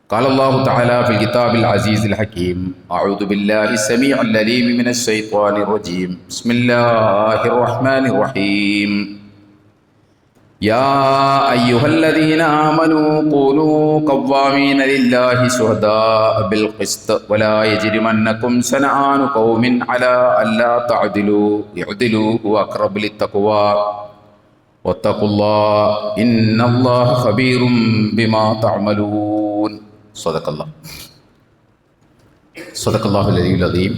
قال الله تعالى في الكتاب العزيز الحكيم أعوذ بالله السميع العليم من الشيطان الرجيم بسم الله الرحمن الرحيم يا أيها الذين آمنوا قولوا قوامين لله شهداء بالقسط ولا يجرمنكم شنآن قوم على ألا تعدلوا اعدلوا هو أقرب للتقوى واتقوا الله إن الله خبير بما تعملون صدق الله العلي العظيم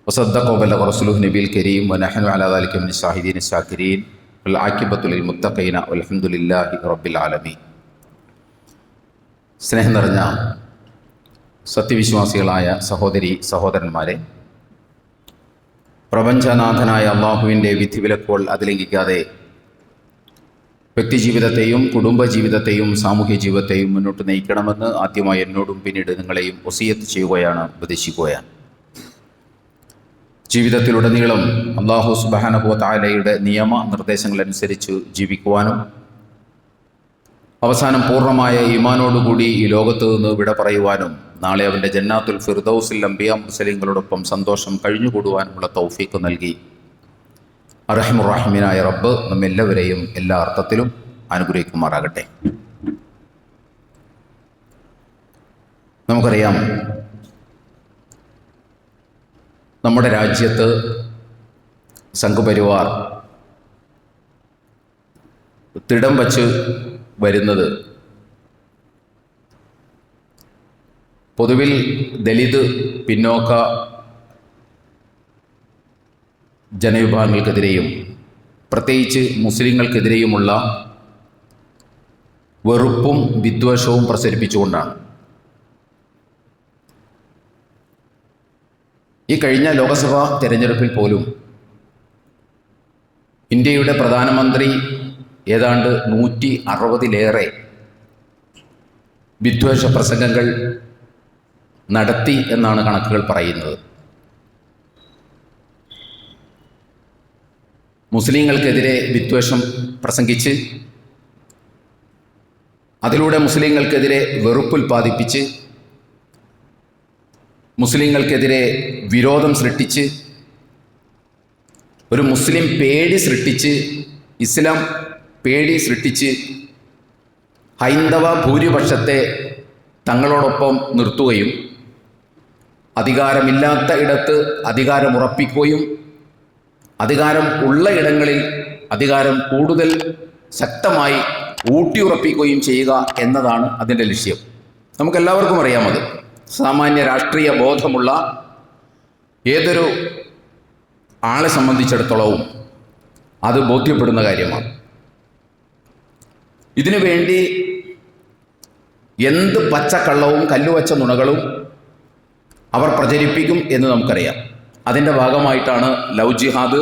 وصدق وبلغ رسوله النبي الكريم ونحن على ذلك من الشاهدين الشاكرين والعاقبة للمتقين والحمد لله رب العالمين. സ്നേഹം നിറഞ്ഞ സത്യവിശ്വാസികളായ സഹോദരി സഹോദരന്മാരെ, പ്രപഞ്ചനാഥനായ അള്ളാഹുവിൻ്റെ വിധിവിലക്കുകൾ അതിലംഘിക്കാതെ വ്യക്തിജീവിതത്തെയും കുടുംബജീവിതത്തെയും സാമൂഹ്യ ജീവിതത്തെയും മുന്നോട്ട് നയിക്കണമെന്ന് ആദ്യമായി എന്നോടും പിന്നീട് നിങ്ങളെയും വസിയത്ത് ചെയ്യുകയാണ്, ഉപദേശിക്കുകയാണ്. ജീവിതത്തിലുടനീളം അല്ലാഹു സുബ്ഹാനഹു വ തആലയുടെ നിയമ നിർദ്ദേശങ്ങളനുസരിച്ച് ജീവിക്കുവാനും അവസാനം പൂർണ്ണമായ ഈമാനോടുകൂടി ഈ ലോകത്ത് നിന്ന് വിട പറയുവാനും നാളെ അവൻ്റെ ജന്നാത്തുൽ ഫിർദൗസിൽ അംബിയാ മുർസലീങ്ങളോടൊപ്പം സന്തോഷം കഴിഞ്ഞുകൂടുവാനുമുള്ള തൗഫീഖ് നൽകി അർഹമുർ-റഹീമായ റബ്ബ് നമ്മെല്ലാവരെയും എല്ലാ അർത്ഥത്തിലും അനുഗ്രഹിക്കുമാറാകട്ടെ. നമുക്കറിയാം, നമ്മുടെ രാജ്യത്ത് സംഘപരിവാർ തിടം വച്ച് വരുന്നത് പൊതുവിൽ ദലിത്, പിന്നോക്ക ജനവിഭാഗങ്ങൾക്കെതിരെയും പ്രത്യേകിച്ച് മുസ്ലിങ്ങൾക്കെതിരെയുമുള്ള വെറുപ്പും വിദ്വേഷവും പ്രസരിപ്പിച്ചുകൊണ്ടാണ്. ഈ കഴിഞ്ഞ ലോക്സഭാ തെരഞ്ഞെടുപ്പിൽ പോലും ഇന്ത്യയുടെ പ്രധാനമന്ത്രി ഏതാണ്ട് 160-ലേറെ വിദ്വേഷ പ്രസംഗങ്ങൾ നടത്തി എന്നാണ് കണക്കുകൾ പറയുന്നത്. മുസ്ലിങ്ങൾക്കെതിരെ വിദ്വേഷം പ്രസംഗിച്ച് അതിലൂടെ മുസ്ലിങ്ങൾക്കെതിരെ വെറുപ്പുൽപാദിപ്പിച്ച് മുസ്ലിങ്ങൾക്കെതിരെ വിരോധം സൃഷ്ടിച്ച് ഒരു മുസ്ലിം പേടി സൃഷ്ടിച്ച് ഇസ്ലാം പേടി സൃഷ്ടിച്ച് ഹൈന്ദവ ഭൂരിപക്ഷത്തെ തങ്ങളോടൊപ്പം നിർത്തുകയും അധികാരമില്ലാത്ത ഇടത്ത് അധികാരമുറപ്പിക്കുകയും അധികാരം ഉള്ള ഇടങ്ങളിൽ അധികാരം കൂടുതൽ ശക്തമായി ഊട്ടിയുറപ്പിക്കുകയും ചെയ്യുക എന്നതാണ് അതിൻ്റെ ലക്ഷ്യം. നമുക്കെല്ലാവർക്കും അറിയാമത്. സാമാന്യ രാഷ്ട്രീയ ബോധമുള്ള ഏതൊരു ആളെ സംബന്ധിച്ചിടത്തോളവും അത് ബോധ്യപ്പെടുന്ന കാര്യമാണ്. ഇതിനു വേണ്ടി എന്ത് പച്ചക്കള്ളവും കല്ലുവച്ച നുണകളും അവർ പ്രചരിപ്പിക്കും എന്ന് നമുക്കറിയാം. അതിൻ്റെ ഭാഗമായിട്ടാണ് ലവ് ജിഹാദ്,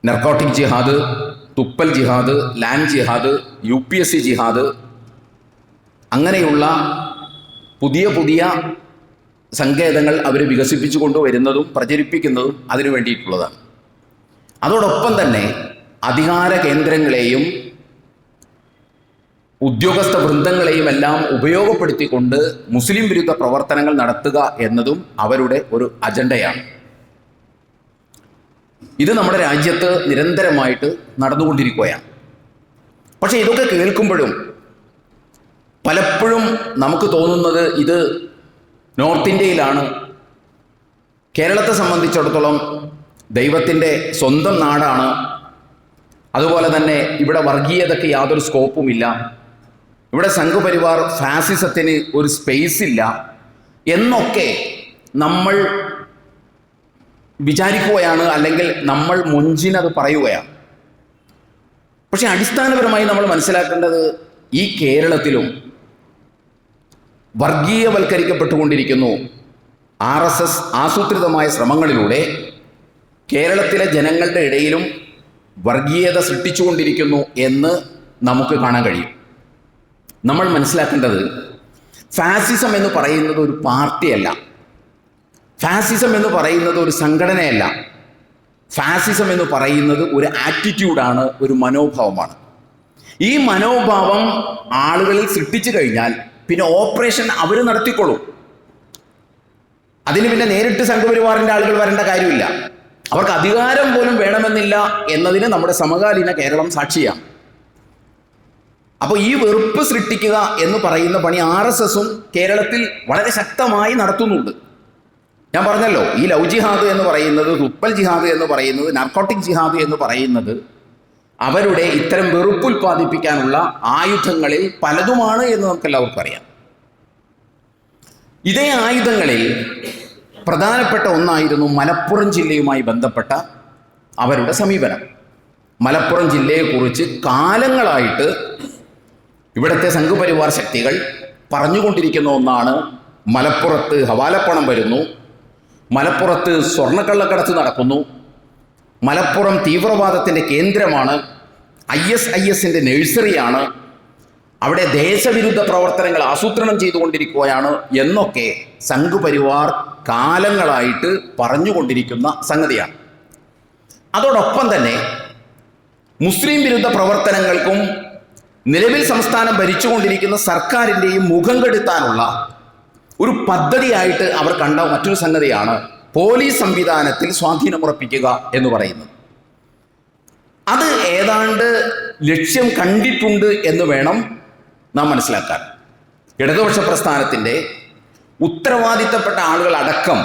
നർക്കോട്ടിക് ജിഹാദ്, തുപ്പൽ ജിഹാദ്, ലാൻഡ് ജിഹാദ്, UPSC ജിഹാദ്, അങ്ങനെയുള്ള പുതിയ പുതിയ സങ്കേതങ്ങൾ അവർ വികസിപ്പിച്ചു കൊണ്ടുവരുന്നതും പ്രചരിപ്പിക്കുന്നതും അതിനു വേണ്ടിയിട്ടുള്ളതാണ്. അതോടൊപ്പം തന്നെ അധികാര കേന്ദ്രങ്ങളെയും ഉദ്യോഗസ്ഥ വൃന്ദങ്ങളെയും എല്ലാം ഉപയോഗപ്പെടുത്തിക്കൊണ്ട് മുസ്ലിം വിരുദ്ധ പ്രവർത്തനങ്ങൾ നടത്തുക എന്നതും അവരുടെ ഒരു അജണ്ടയാണ്. ഇത് നമ്മുടെ രാജ്യത്ത് നിരന്തരമായിട്ട് നടന്നുകൊണ്ടിരിക്കുകയാണ്. പക്ഷേ ഇതൊക്കെ കേൾക്കുമ്പോഴും പലപ്പോഴും നമുക്ക് തോന്നുന്നത് ഇത് നോർത്ത് ഇന്ത്യയിലാണ്. കേരളത്തെ സംബന്ധിച്ചിടത്തോളം ദൈവത്തിൻ്റെ സ്വന്തം നാടാണ്. അതുപോലെ തന്നെ ഇവിടെ വർഗീയതയ്ക്ക് യാതൊരു സ്കോപ്പുമില്ല. ഇവിടെ സംഘപരിവാർ ഫാസിസത്തിന് ഒരു സ്പേസ് ഇല്ല എന്നൊക്കെ നമ്മൾ വിചാരിക്കുകയാണ്, അല്ലെങ്കിൽ നമ്മൾ മുഞ്ചിനത് പറയുകയാണ്. പക്ഷെ അടിസ്ഥാനപരമായി നമ്മൾ മനസ്സിലാക്കേണ്ടത് ഈ കേരളത്തിലും വർഗീയവൽക്കരിക്കപ്പെട്ടുകൊണ്ടിരിക്കുന്നു. RSS ആസൂത്രിതമായ ശ്രമങ്ങളിലൂടെ കേരളത്തിലെ ജനങ്ങളുടെ ഇടയിലും വർഗീയത സൃഷ്ടിച്ചുകൊണ്ടിരിക്കുന്നു എന്ന് നമുക്ക് കാണാൻ കഴിയും. നമ്മൾ മനസ്സിലാക്കേണ്ടത് ഫാസിസം എന്ന് പറയുന്നത് ഒരു പാർട്ടിയല്ല, ഫാസിസം എന്ന് പറയുന്നത് ഒരു സംഘടനയല്ല, ഫാസിസം എന്ന് പറയുന്നത് ഒരു ആറ്റിറ്റ്യൂഡാണ്, ഒരു മനോഭാവമാണ്. ഈ മനോഭാവം ആളുകളിൽ സൃഷ്ടിച്ചു കഴിഞ്ഞാൽ പിന്നെ ഓപ്പറേഷൻ അവർ നടത്തിക്കൊള്ളും. അതിന് പിന്നെ നേരിട്ട് സംഘപരിവാറിന്റെ ആളുകൾ വരേണ്ട കാര്യമില്ല. അവർക്ക് അധികാരം പോലും വേണമെന്നില്ല എന്നതിന് നമ്മുടെ സമകാലീന കേരളം സാക്ഷിയാണ്. അപ്പോൾ ഈ വെറുപ്പ് സൃഷ്ടിക്കുക എന്ന് പറയുന്ന പണി RSSഉം കേരളത്തിൽ വളരെ ശക്തമായി നടത്തുന്നുണ്ട്. ഞാൻ പറഞ്ഞല്ലോ, ഈ ലവ് ജിഹാദ് എന്ന് പറയുന്നത്, തുപ്പൽ ജിഹാദ് എന്ന് പറയുന്നത്, നാർക്കോട്ടിക് ജിഹാദ് എന്ന് പറയുന്നത് അവരുടെ ഇത്തരം വെറുപ്പ് ഉൽപ്പാദിപ്പിക്കാനുള്ള ആയുധങ്ങളിൽ പലതുമാണ് എന്ന് നമുക്കെല്ലാവർക്കും അറിയാം. ഇതേ ആയുധങ്ങളിൽ പ്രധാനപ്പെട്ട ഒന്നായിരുന്നു മലപ്പുറം ജില്ലയുമായി ബന്ധപ്പെട്ട അവരുടെ സമീപനം. മലപ്പുറം ജില്ലയെക്കുറിച്ച് കാലങ്ങളായിട്ട് ഇവിടുത്തെ സംഘപരിവാർ ശക്തികൾ പറഞ്ഞുകൊണ്ടിരിക്കുന്ന ഒന്നാണ്, മലപ്പുറത്ത് ഹവാലപ്പണം വരുന്നു, മലപ്പുറത്ത് സ്വർണ്ണക്കള്ളക്കടത്ത് നടക്കുന്നു, മലപ്പുറം തീവ്രവാദത്തിൻ്റെ കേന്ദ്രമാണ്, ISISന്റെ നഴ്സറിയാണ്, അവിടെ ദേശവിരുദ്ധ പ്രവർത്തനങ്ങൾ ആസൂത്രണം ചെയ്തുകൊണ്ടിരിക്കുകയാണ് എന്നൊക്കെ സംഘപരിവാർ കാലങ്ങളായിട്ട് പറഞ്ഞുകൊണ്ടിരിക്കുന്ന സംഗതിയാണ്. അതോടൊപ്പം തന്നെ മുസ്ലിം വിരുദ്ധ പ്രവർത്തനങ്ങൾക്കും നിലവിൽ സംസ്ഥാനം ഭരിച്ചുകൊണ്ടിരിക്കുന്ന സർക്കാരിൻ്റെയും മുഖം കെടുത്താനുള്ള ഒരു പദ്ധതിയായിട്ട് അവർ കണ്ട മറ്റൊരു സംഗതിയാണ് പോലീസ് സംവിധാനത്തിൽ സ്വാധീനമുറപ്പിക്കുക എന്ന് പറയുന്നത്. അത് ഏതാണ്ട് ലക്ഷ്യം കണ്ടിട്ടുണ്ട് എന്ന് വേണം നാം മനസ്സിലാക്കാൻ. ഇടതുപക്ഷ പ്രസ്ഥാനത്തിൻ്റെ ഉത്തരവാദിത്തപ്പെട്ട ആളുകൾ അടക്കം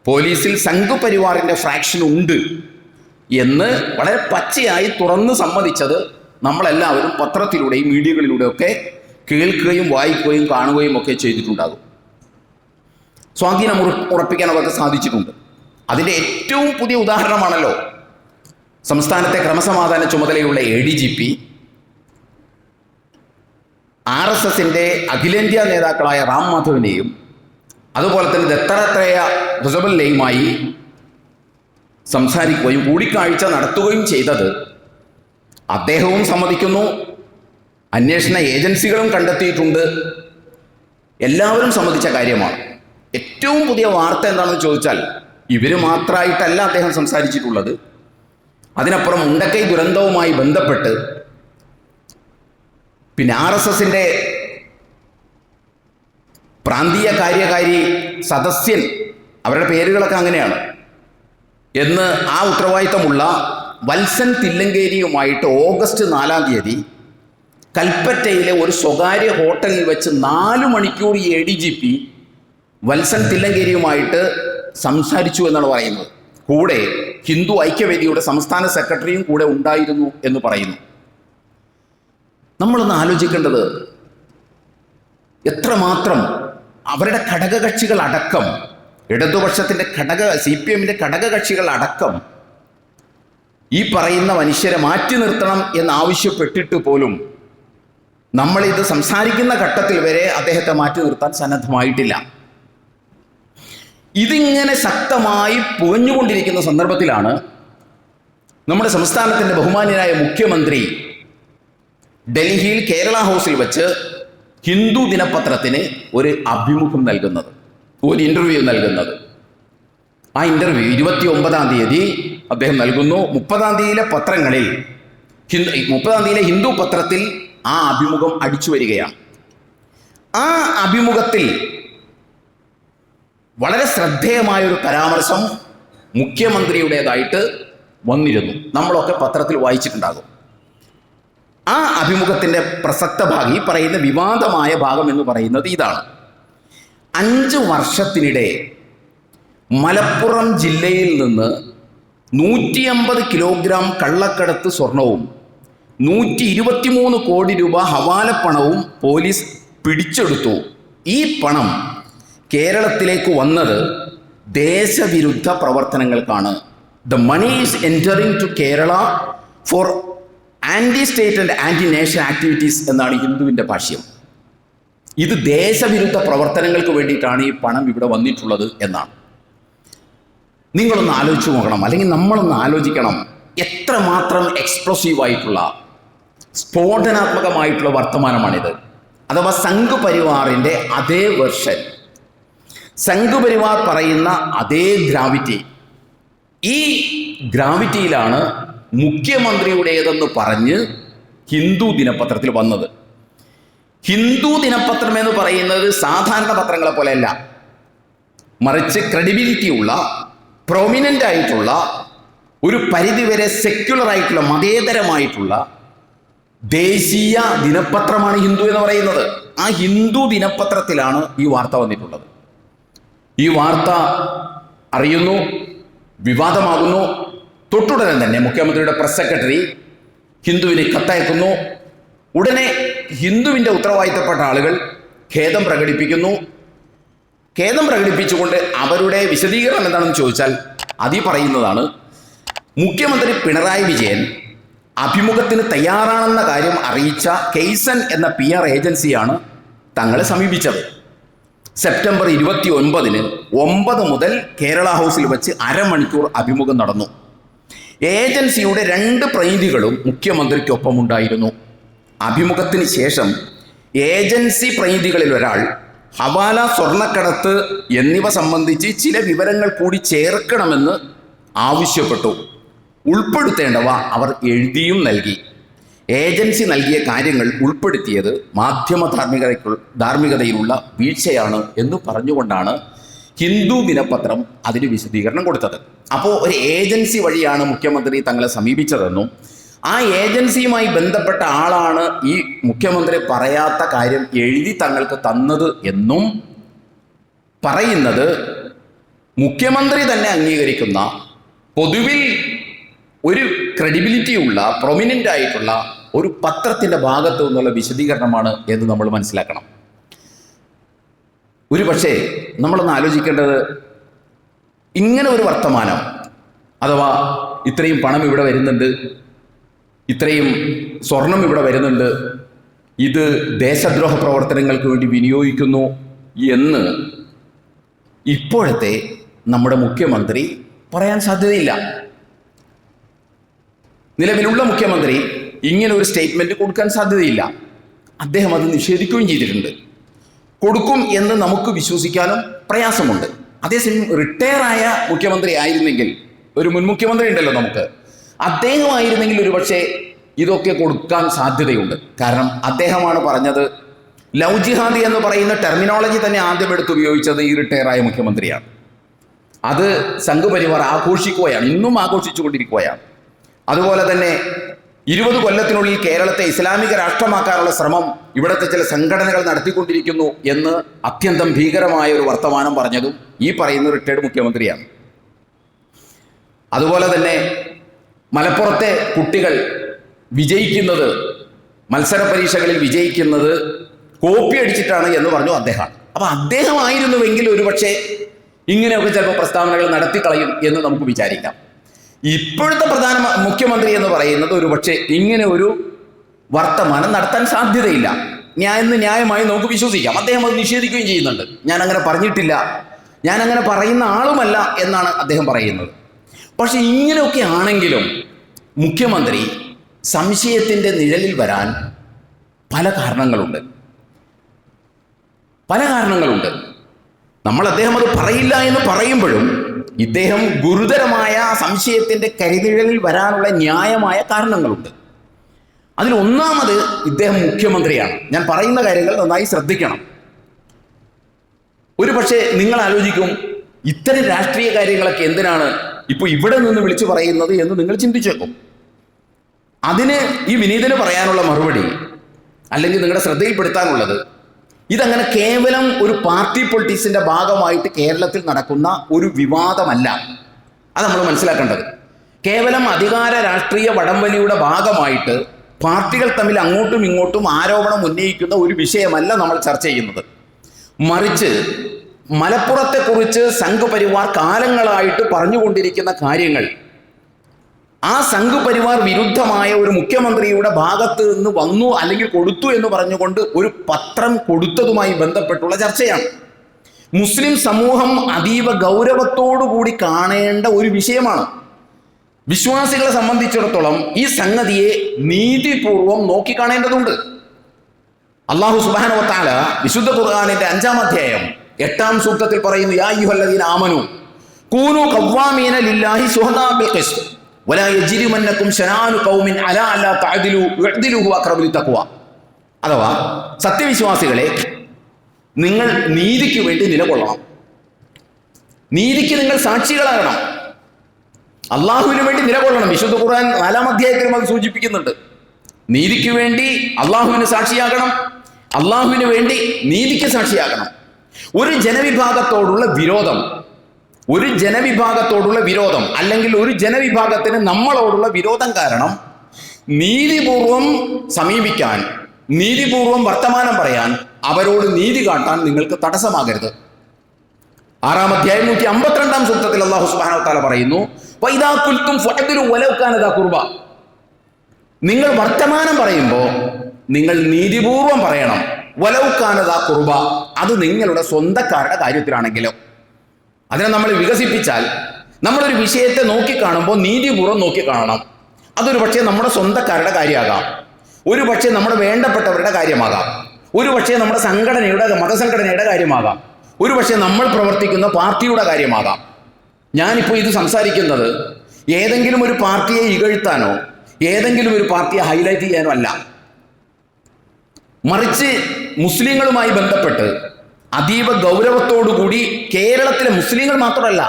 പോലീസിൽ സംഘപരിവാറിൻ്റെ ഫ്രാക്ഷൻ ഉണ്ട് എന്ന് വളരെ പച്ചയായി തുറന്ന് സമ്മതിച്ചത് നമ്മളെല്ലാവരും പത്രത്തിലൂടെയും മീഡിയകളിലൂടെയൊക്കെ കേൾക്കുകയും വായിക്കുകയും കാണുകയും ഒക്കെ ചെയ്തിട്ടുണ്ടാകും. സ്വാധീനം ഉറപ്പിക്കാൻ അവർക്ക് സാധിച്ചിട്ടുണ്ട്. അതിൻ്റെ ഏറ്റവും പുതിയ ഉദാഹരണമാണല്ലോ സംസ്ഥാനത്തെ ക്രമസമാധാന ചുമതലയുള്ള ADGP RSSന്റെ അഖിലേന്ത്യാ നേതാക്കളായ റാം മാധവിനെയും അതുപോലെ തന്നെ ദത്താത്രേയ ഹുസബലിനെയുമായി സംസാരിക്കുകയും കൂടിക്കാഴ്ച നടത്തുകയും ചെയ്തത് അദ്ദേഹവും സമ്മതിക്കുന്നു, അന്വേഷണ ഏജൻസികളും കണ്ടെത്തിയിട്ടുണ്ട്, എല്ലാവരും സമ്മതിച്ച കാര്യമാണ്. ഏറ്റവും പുതിയ വാർത്ത എന്താണെന്ന് ചോദിച്ചാൽ ഇവർ മാത്രമായിട്ടല്ല അദ്ദേഹം സംസാരിച്ചിട്ടുള്ളത്. അതിനപ്പുറം മുണ്ടക്കൈ ദുരന്തവുമായി ബന്ധപ്പെട്ട് പിന്നെ RSSന്റെ പ്രാന്തീയ കാര്യകാരി സദസ്യൻ, അവരുടെ പേരുകളൊക്കെ അങ്ങനെയാണ് എന്ന് ആ ഉത്തരവാദിത്തമുള്ള വത്സൻ തില്ലങ്കേരിയുമായിട്ട് ഓഗസ്റ്റ് 4-ാം തീയതി കൽപ്പറ്റയിലെ ഒരു സ്വകാര്യ ഹോട്ടലിൽ വെച്ച് 4 മണിക്കൂർ ഈ ADGP വത്സൻ തില്ലങ്കേരിയുമായിട്ട് സംസാരിച്ചു എന്നാണ് പറയുന്നത്. കൂടെ ഹിന്ദു ഐക്യവേദിയുടെ സംസ്ഥാന സെക്രട്ടറിയും കൂടെ ഉണ്ടായിരുന്നു എന്ന് പറയുന്നു. നമ്മളൊന്ന് ആലോചിക്കേണ്ടത് എത്രമാത്രം അവരുടെ ഘടകകക്ഷികൾ അടക്കം, ഇടതുപക്ഷത്തിൻ്റെ CPMന്റെ ഘടകകക്ഷികൾ അടക്കം ഈ പറയുന്ന മനുഷ്യരെ മാറ്റി നിർത്തണം എന്നാവശ്യപ്പെട്ടിട്ട് പോലും നമ്മളിത് സംസാരിക്കുന്ന ഘട്ടത്തിൽ വരെ അദ്ദേഹത്തെ മാറ്റി നിർത്താൻ സന്നദ്ധമായിട്ടില്ല. ഇതിങ്ങനെ ശക്തമായി പുകഞ്ഞുകൊണ്ടിരിക്കുന്ന സന്ദർഭത്തിലാണ് നമ്മുടെ സംസ്ഥാനത്തിൻ്റെ ബഹുമാന്യനായ മുഖ്യമന്ത്രി ഡൽഹിയിൽ കേരള ഹൗസിൽ വെച്ച് ഹിന്ദു ദിനപത്രത്തിന് ഒരു അഭിമുഖം നൽകുന്നത്, ഒരു ഇൻ്റർവ്യൂ നൽകുന്നത്. ആ ഇൻ്റർവ്യൂ 29-ാം തീയതി അദ്ദേഹം നൽകുന്നു. 30-ാം തീയതിയിലെ പത്രങ്ങളിൽ 30-ാം തീയതിയിലെ ഹിന്ദു പത്രത്തിൽ ആ അഭിമുഖം അടിച്ചു വരികയാണ്. ആ അഭിമുഖത്തിൽ വളരെ ശ്രദ്ധേയമായൊരു പരാമർശം മുഖ്യമന്ത്രിയുടേതായിട്ട് വന്നിരുന്നു. നമ്മളൊക്കെ പത്രത്തിൽ വായിച്ചിട്ടുണ്ടാകും. ആ അഭിമുഖത്തിൻ്റെ പ്രസക്ത ഭാഗം, ഈ പറയുന്ന വിവാദമായ ഭാഗം എന്ന് പറയുന്നത് ഇതാണ്: 5 വർഷത്തിനിടെ മലപ്പുറം ജില്ലയിൽ നിന്ന് 150 കിലോഗ്രാം കള്ളക്കടത്ത് സ്വർണവും 123 കോടി രൂപ ഹവാലപ്പണവും പോലീസ് പിടിച്ചെടുത്തു. ഈ പണം കേരളത്തിലേക്ക് വന്നത് ദേശവിരുദ്ധ പ്രവർത്തനങ്ങൾക്കാണ്. The money is entering to Kerala for anti state and anti nation activities എന്നാണ് ഹിന്ദുവിൻ്റെ ഭാഷ്യം. ഇത് ദേശവിരുദ്ധ പ്രവർത്തനങ്ങൾക്ക് വേണ്ടിയിട്ടാണ് ഈ പണം ഇവിടെ വന്നിട്ടുള്ളത് എന്നാണ്. നിങ്ങളൊന്ന് ആലോചിച്ച് നോക്കണം, അല്ലെങ്കിൽ നമ്മളൊന്ന് ആലോചിക്കണം, എത്രമാത്രം എക്സ്പ്ലോസീവായിട്ടുള്ള സ്ഫോടനാത്മകമായിട്ടുള്ള വർത്തമാനമാണിത്. അഥവാ സംഘപരിവാറിൻ്റെ അതേ വെർഷൻ, സംഘപരിവാർ പറയുന്ന അതേ ഗ്രാവിറ്റി, ഈ ഗ്രാവിറ്റിയിലാണ് മുഖ്യമന്ത്രിയുടേതെന്ന് പറഞ്ഞ് ഹിന്ദു ദിനപത്രത്തിൽ വന്നത്. ഹിന്ദു ദിനപത്രം എന്ന് പറയുന്നത് സാധാരണ പത്രങ്ങളെ പോലെയല്ല, മറിച്ച് ക്രെഡിബിലിറ്റി ഉള്ള, പ്രൊമിനൻ്റ് ആയിട്ടുള്ള, ഒരു പരിധിവരെ സെക്യുലർ ആയിട്ടുള്ള, മതേതരമായിട്ടുള്ള ദേശീയ ദിനപത്രമാണ് ഹിന്ദു എന്ന് പറയുന്നത്. ആ ഹിന്ദു ദിനപത്രത്തിലാണ് ഈ വാർത്ത വന്നിട്ടുള്ളത്. ഈ വാർത്ത അറിയുന്നു, വിവാദമാകുന്നു. തൊട്ടുടനെ തന്നെ മുഖ്യമന്ത്രിയുടെ പ്രസ് സെക്രട്ടറി ഹിന്ദുവിന് കത്തയക്കുന്നു. ഉടനെ ഹിന്ദുവിൻ്റെ ഉത്തരവാദിത്തപ്പെട്ട ആളുകൾ ഖേദം പ്രകടിപ്പിക്കുന്നു. ഖേദം പ്രകടിപ്പിച്ചുകൊണ്ട് അവരുടെ വിശദീകരണം എന്താണെന്ന് ചോദിച്ചാൽ അതിൽ പറയുന്നതാണ്, മുഖ്യമന്ത്രി പിണറായി വിജയൻ അഭിമുഖത്തിന് തയ്യാറാണെന്ന കാര്യം അറിയിച്ച കെയ്സൺ എന്ന PR ഏജൻസിയാണ് തങ്ങളെ സമീപിച്ചത്. സെപ്റ്റംബർ 29-ന് 9 മുതൽ കേരള ഹൗസിൽ വെച്ച് അരമണിക്കൂർ അഭിമുഖം നടന്നു. ഏജൻസിയുടെ 2 പ്രതിനിധികളും മുഖ്യമന്ത്രിക്കൊപ്പമുണ്ടായിരുന്നു. അഭിമുഖത്തിന് ശേഷം ഏജൻസി പ്രതിനിധികളിൽ ഒരാൾ ഹവാല, സ്വർണ്ണക്കടത്ത് എന്നിവ സംബന്ധിച്ച് ചില വിവരങ്ങൾ കൂടി ചേർക്കണമെന്ന് ആവശ്യപ്പെട്ടു. ഉൾപ്പെടുത്തേണ്ടവ അവർ എഴുതിയും നൽകി. ഏജൻസി നൽകിയ കാര്യങ്ങൾ ഉൾപ്പെടുത്തിയത് മാധ്യമ ധാർമ്മികതയിലുള്ള വീഴ്ചയാണ് എന്ന് പറഞ്ഞുകൊണ്ടാണ് ഹിന്ദു ദിനപത്രം അതിന് വിശദീകരണം കൊടുത്തത്. അപ്പോൾ ഒരു ഏജൻസി വഴിയാണ് മുഖ്യമന്ത്രി തങ്ങളെ സമീപിച്ചതെന്നും ആ ഏജൻസിയുമായി ബന്ധപ്പെട്ട ആളാണ് ഈ മുഖ്യമന്ത്രി പറയാത്ത കാര്യം എഴുതി തങ്ങൾക്ക് തന്നത് എന്നും പറയുന്നത് മുഖ്യമന്ത്രി തന്നെ അംഗീകരിക്കുന്ന, പൊതുവിൽ ഒരു ക്രെഡിബിലിറ്റി ഉള്ള, പ്രൊമിനൻ്റ് ആയിട്ടുള്ള ഒരു പത്രത്തിൻ്റെ ഭാഗത്തു നിന്നുള്ള വിശദീകരണമാണ് എന്ന് നമ്മൾ മനസ്സിലാക്കണം. ഒരു പക്ഷേ നമ്മളൊന്ന് ആലോചിക്കേണ്ടത്, ഇങ്ങനെ ഒരു വർത്തമാനം, അഥവാ ഇത്രയും പണം ഇവിടെ വരുന്നുണ്ട്, ഇത്രയും സ്വർണം ഇവിടെ വരുന്നുണ്ട്, ഇത് ദേശദ്രോഹ പ്രവർത്തനങ്ങൾക്ക് വേണ്ടി വിനിയോഗിക്കുന്നു എന്ന് ഇപ്പോഴത്തെ നമ്മുടെ മുഖ്യമന്ത്രി പറയാൻ സാധ്യതയില്ല. നിലവിലുള്ള മുഖ്യമന്ത്രി ഇങ്ങനെ ഒരു സ്റ്റേറ്റ്മെന്റ് കൊടുക്കാൻ സാധ്യതയില്ല. അദ്ദേഹം അത് നിഷേധിക്കുകയും ചെയ്തിട്ടുണ്ട്. കൊടുക്കും എന്ന് നമുക്ക് വിശ്വസിക്കാനും പ്രയാസമുണ്ട്. അതേസമയം റിട്ടയർ ആയ മുഖ്യമന്ത്രി ആയിരുന്നെങ്കിൽ, ഒരു മുൻ മുഖ്യമന്ത്രി ഉണ്ടല്ലോ നമുക്ക്, അദ്ദേഹമായിരുന്നെങ്കിൽ ഒരു പക്ഷേ ഇതൊക്കെ കൊടുക്കാൻ സാധ്യതയുണ്ട്. കാരണം അദ്ദേഹമാണ് പറഞ്ഞത്, ലവ് ജിഹാദി എന്ന് പറയുന്ന ടെർമിനോളജി തന്നെ ആദ്യം എടുത്ത് ഉപയോഗിച്ചത് ഈ റിട്ടയർ ആയ മുഖ്യമന്ത്രിയാണ്. അത് സംഘപരിവാർ ആഘോഷിക്കുകയാണ്, ഇന്നും ആഘോഷിച്ചുകൊണ്ടിരിക്കുകയാണ്. അതുപോലെ തന്നെ 20 കൊല്ലത്തിനുള്ളിൽ കേരളത്തെ ഇസ്ലാമിക രാഷ്ട്രമാക്കാനുള്ള ശ്രമം ഇവിടുത്തെ ചില സംഘടനകൾ നടത്തിക്കൊണ്ടിരിക്കുന്നു എന്ന് അത്യന്തം ഭീകരമായ ഒരു വർത്തമാനം പറഞ്ഞതും ഈ പറയുന്ന റിട്ടയർഡ് മുഖ്യമന്ത്രിയാണ്. അതുപോലെ തന്നെ മലപ്പുറത്തെ കുട്ടികൾ വിജയിക്കുന്നത്, മത്സര പരീക്ഷകളിൽ വിജയിക്കുന്നത് കോപ്പി അടിച്ചിട്ടാണ് എന്ന് പറഞ്ഞു അദ്ദേഹമാണ്. അപ്പം അദ്ദേഹമായിരുന്നുവെങ്കിൽ ഒരുപക്ഷെ ഇങ്ങനെയൊക്കെ ചിലപ്പോൾ പ്രസ്താവനകൾ നടത്തിക്കളയും എന്ന് നമുക്ക് വിചാരിക്കാം. ഇപ്പോഴത്തെ പ്രധാന മുഖ്യമന്ത്രി എന്ന് പറയുന്നത് ഒരുപക്ഷെ ഇങ്ങനെ ഒരു വർത്തമാനം നടത്താൻ സാധ്യതയില്ല. ന്യായമായി നമുക്ക് വിശ്വസിക്കാം. അദ്ദേഹം അത് നിഷേധിക്കുകയും ചെയ്യുന്നുണ്ട്. ഞാൻ അങ്ങനെ പറഞ്ഞിട്ടില്ല, ഞാൻ അങ്ങനെ പറയുന്ന ആളുമല്ല എന്നാണ് അദ്ദേഹം പറയുന്നത്. പക്ഷെ ഇങ്ങനെയൊക്കെ ആണെങ്കിലും മുഖ്യമന്ത്രി സംശയത്തിൻ്റെ നിഴലിൽ വരാൻ പല കാരണങ്ങളുണ്ട്. നമ്മൾ അദ്ദേഹം അത് പറയില്ല എന്ന് പറയുമ്പോഴും ഇദ്ദേഹം ഗുരുതരമായ സംശയത്തിൻ്റെ കരിനിഴലിൽ വരാനുള്ള ന്യായമായ കാരണങ്ങളുണ്ട്. അതിൽ ഒന്നാമത്, ഇദ്ദേഹം മുഖ്യമന്ത്രിയാണ്. ഞാൻ പറയുന്ന കാര്യങ്ങൾ നന്നായി ശ്രദ്ധിക്കണം. ഒരു പക്ഷേ നിങ്ങൾ ആലോചിക്കും, ഇത്തരം രാഷ്ട്രീയ കാര്യങ്ങളൊക്കെ എന്തിനാണ് ഇപ്പോൾ ഇവിടെ നിന്ന് വിളിച്ചു പറയുന്നത് എന്ന് നിങ്ങൾ ചിന്തിച്ചേക്കും. അതിന് ഈ വിനീതന് പറയാനുള്ള മറുപടി, അല്ലെങ്കിൽ നിങ്ങളുടെ ശ്രദ്ധയിൽപ്പെടുത്താനുള്ളത്, ഇതങ്ങനെ കേവലം ഒരു പാർട്ടി പൊളിറ്റിക്സിന്റെ ഭാഗമായിട്ട് കേരളത്തിൽ നടക്കുന്ന ഒരു വിവാദമല്ല. അത് നമ്മൾ മനസ്സിലാക്കേണ്ടത്. കേവലം അധികാര രാഷ്ട്രീയ വടംവലിയുടെ ഭാഗമായിട്ട് പാർട്ടികൾ തമ്മിൽ അങ്ങോട്ടും ഇങ്ങോട്ടും ആരോപണം ഉന്നയിക്കുന്ന ഒരു വിഷയമല്ല നമ്മൾ ചർച്ച ചെയ്യുന്നത്. മറിച്ച് മലപ്പുറത്തെക്കുറിച്ച് സംഘപരിവാർ കാലങ്ങളായിട്ട് പറഞ്ഞുകൊണ്ടിരിക്കുന്ന കാര്യങ്ങൾ, ആ സംഘപരിവാർ വിരുദ്ധമായ ഒരു മുഖ്യമന്ത്രിയുടെ ഭാഗത്ത് നിന്ന് വന്നു അല്ലെങ്കിൽ കൊടുത്തു എന്ന് പറഞ്ഞുകൊണ്ട് ഒരു പത്രം കൊടുത്തതുമായി ബന്ധപ്പെട്ടുള്ള ചർച്ചയാണ്. മുസ്ലിം സമൂഹം അതീവ ഗൗരവത്തോടുകൂടി കാണേണ്ട ഒരു വിഷയമാണ്. വിശ്വാസികളെ സംബന്ധിച്ചിടത്തോളം ഈ സംഗതിയെ നീതിപൂർവം നോക്കിക്കാണേണ്ടതുണ്ട്. അല്ലാഹു സുബ്ഹാനഹു വ തആല വിശുദ്ധ ഖുർആനിന്റെ 5-ാം അധ്യായം 8-ാം സൂക്തത്തിൽ പറയുന്നു, യാ അയ്യുഹല്ലദീന ആമനൂ കൂനൂ ഖവ്വാമീന ലില്ലാഹി ശുഹദാ ബിൽ ഖിസ്ത് വലാ യജ്രിമന്നകും ശനാനു ഖൗമിൻ അലാ അല്ലാ തഅദിലു ഇഅ്ദിലു ഹുവ അഖ്റബു ലിത്തഖ്വ. അഥവാ സത്യവിശ്വാസികളെ, നിങ്ങൾ നീതിക്ക് വേണ്ടി നിലകൊള്ളണം, നീതിക്ക് നിങ്ങൾ സാക്ഷികളാകണം, അള്ളാഹുവിന് വേണ്ടി നിലകൊള്ളണം. വിശുദ്ധ ഖുർആൻ 4-ാം അധ്യായത്തിലും അത് സൂചിപ്പിക്കുന്നുണ്ട്. നീതിക്ക് വേണ്ടി അള്ളാഹുവിന് സാക്ഷിയാകണം, അള്ളാഹുവിന് വേണ്ടി നീതിക്ക് സാക്ഷിയാകണം. ഒരു ജനവിഭാഗത്തോടുള്ള വിരോധം അല്ലെങ്കിൽ ഒരു ജനവിഭാഗത്തിന് നമ്മളോടുള്ള വിരോധം കാരണം നീതിപൂർവം സമീപിക്കാൻ, നീതിപൂർവം വർത്തമാനം പറയാൻ, അവരോട് നീതി കാട്ടാൻ നിങ്ങൾക്ക് തടസ്സമാകരുത്. 6-ാം അധ്യായം 152-ാം സൂക്തത്തിൽ അല്ലാഹു സുബ്ഹാനഹു വ തആല പറയുന്നു, വഇദാ ഖുൽതും ഫഅദിലു വലൗ കാന ദാ ഖുർബ. നിങ്ങൾ വർത്തമാനം പറയുമ്പോൾ നിങ്ങൾ നീതിപൂർവം പറയണം. വലൗ കാന ദാ ഖുർബ, അത് നിങ്ങളുടെ സ്വന്തക്കാരുടെ കാര്യത്തിലാണെങ്കിലോ. അതിനെ നമ്മൾ വികസിപ്പിച്ചാൽ, നമ്മളൊരു വിഷയത്തെ നോക്കിക്കാണുമ്പോൾ നീതിപൂർവ്വം നോക്കിക്കാണണം. അതൊരു പക്ഷേ നമ്മുടെ സ്വന്തക്കാരുടെ കാര്യമാകാം, ഒരു പക്ഷേ നമ്മുടെ വേണ്ടപ്പെട്ടവരുടെ കാര്യമാകാം, ഒരു പക്ഷേ നമ്മുടെ മതസംഘടനയുടെ കാര്യമാകാം, ഒരു പക്ഷേ നമ്മൾ പ്രവർത്തിക്കുന്ന പാർട്ടിയുടെ കാര്യമാകാം. ഞാനിപ്പോൾ ഇത് സംസാരിക്കുന്നത് ഏതെങ്കിലും ഒരു പാർട്ടിയെ ഇകഴ്ത്താനോ ഏതെങ്കിലും ഒരു പാർട്ടിയെ ഹൈലൈറ്റ് ചെയ്യാനോ അല്ല, മറിച്ച് മുസ്ലിങ്ങളുമായി ബന്ധപ്പെട്ട് അതീവ ഗൗരവത്തോടുകൂടി കേരളത്തിലെ മുസ്ലിങ്ങൾ മാത്രമല്ല,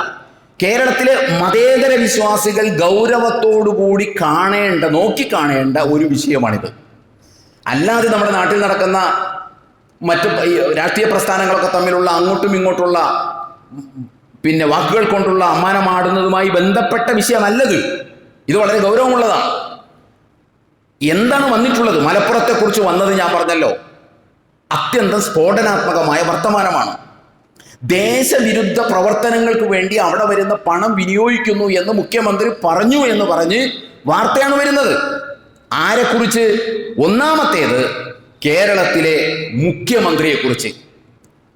കേരളത്തിലെ മതേതര വിശ്വാസികൾ ഗൗരവത്തോടുകൂടി നോക്കിക്കാണേണ്ട ഒരു വിഷയമാണിത്. അല്ലാതെ നമ്മുടെ നാട്ടിൽ നടക്കുന്ന മറ്റ് രാഷ്ട്രീയ പ്രസ്ഥാനങ്ങളൊക്കെ തമ്മിലുള്ള അങ്ങോട്ടും ഇങ്ങോട്ടുള്ള വാക്കുകൾ കൊണ്ടുള്ള അമ്മാനമാടുന്നതുമായി ബന്ധപ്പെട്ട വിഷയമല്ലത്. ഇത് വളരെ ഗൗരവമുള്ളതാണ്. എന്താണ് വന്നിട്ടുള്ളത്? മലപ്പുറത്തെക്കുറിച്ച് വന്നത് ഞാൻ പറഞ്ഞല്ലോ, അത്യന്തം സ്ഫോടനാത്മകമായ വർത്തമാനമാണ്. ദേശവിരുദ്ധ പ്രവർത്തനങ്ങൾക്ക് വേണ്ടി അവിടെ വരുന്ന പണം വിനിയോഗിക്കുന്നു എന്ന് മുഖ്യമന്ത്രി പറഞ്ഞു എന്ന് പറഞ്ഞ് വാർത്തയാണ് വരുന്നത്. ആരെക്കുറിച്ച്? ഒന്നാമത്തേത് കേരളത്തിലെ മുഖ്യമന്ത്രിയെക്കുറിച്ച്,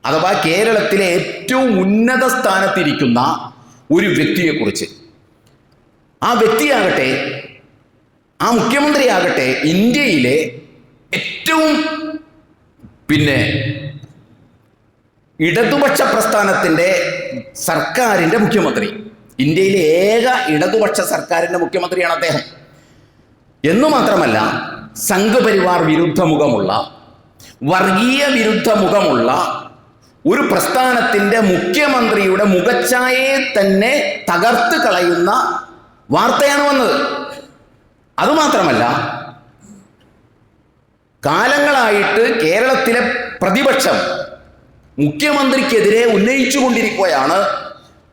അഥവാ കേരളത്തിലെ ഏറ്റവും ഉന്നത സ്ഥാനത്തിരിക്കുന്ന ഒരു വ്യക്തിയെക്കുറിച്ച്. ആ വ്യക്തിയാകട്ടെ, ആ മുഖ്യമന്ത്രിയാകട്ടെ, ഇന്ത്യയിലെ ഏറ്റവും ഇടതുപക്ഷ പ്രസ്ഥാനത്തിൻ്റെ സർക്കാരിൻ്റെ മുഖ്യമന്ത്രി, ഇന്ത്യയിലെ ഏക ഇടതുപക്ഷ സർക്കാരിൻ്റെ മുഖ്യമന്ത്രിയാണ് അദ്ദേഹം. എന്നു മാത്രമല്ല, സംഘപരിവാർ വിരുദ്ധ മുഖമുള്ള, വർഗീയ വിരുദ്ധ മുഖമുള്ള ഒരു പ്രസ്ഥാനത്തിൻ്റെ മുഖ്യമന്ത്രിയുടെ മുഖച്ഛായയെ തന്നെ തകർത്ത് കളയുന്ന വാർത്തയാണ് വന്നത്. അതുമാത്രമല്ല, കാലങ്ങളായിട്ട് കേരളത്തിലെ പ്രതിപക്ഷം മുഖ്യമന്ത്രിക്കെതിരെ ഉന്നയിച്ചുകൊണ്ടിരിക്കുകയാണ്,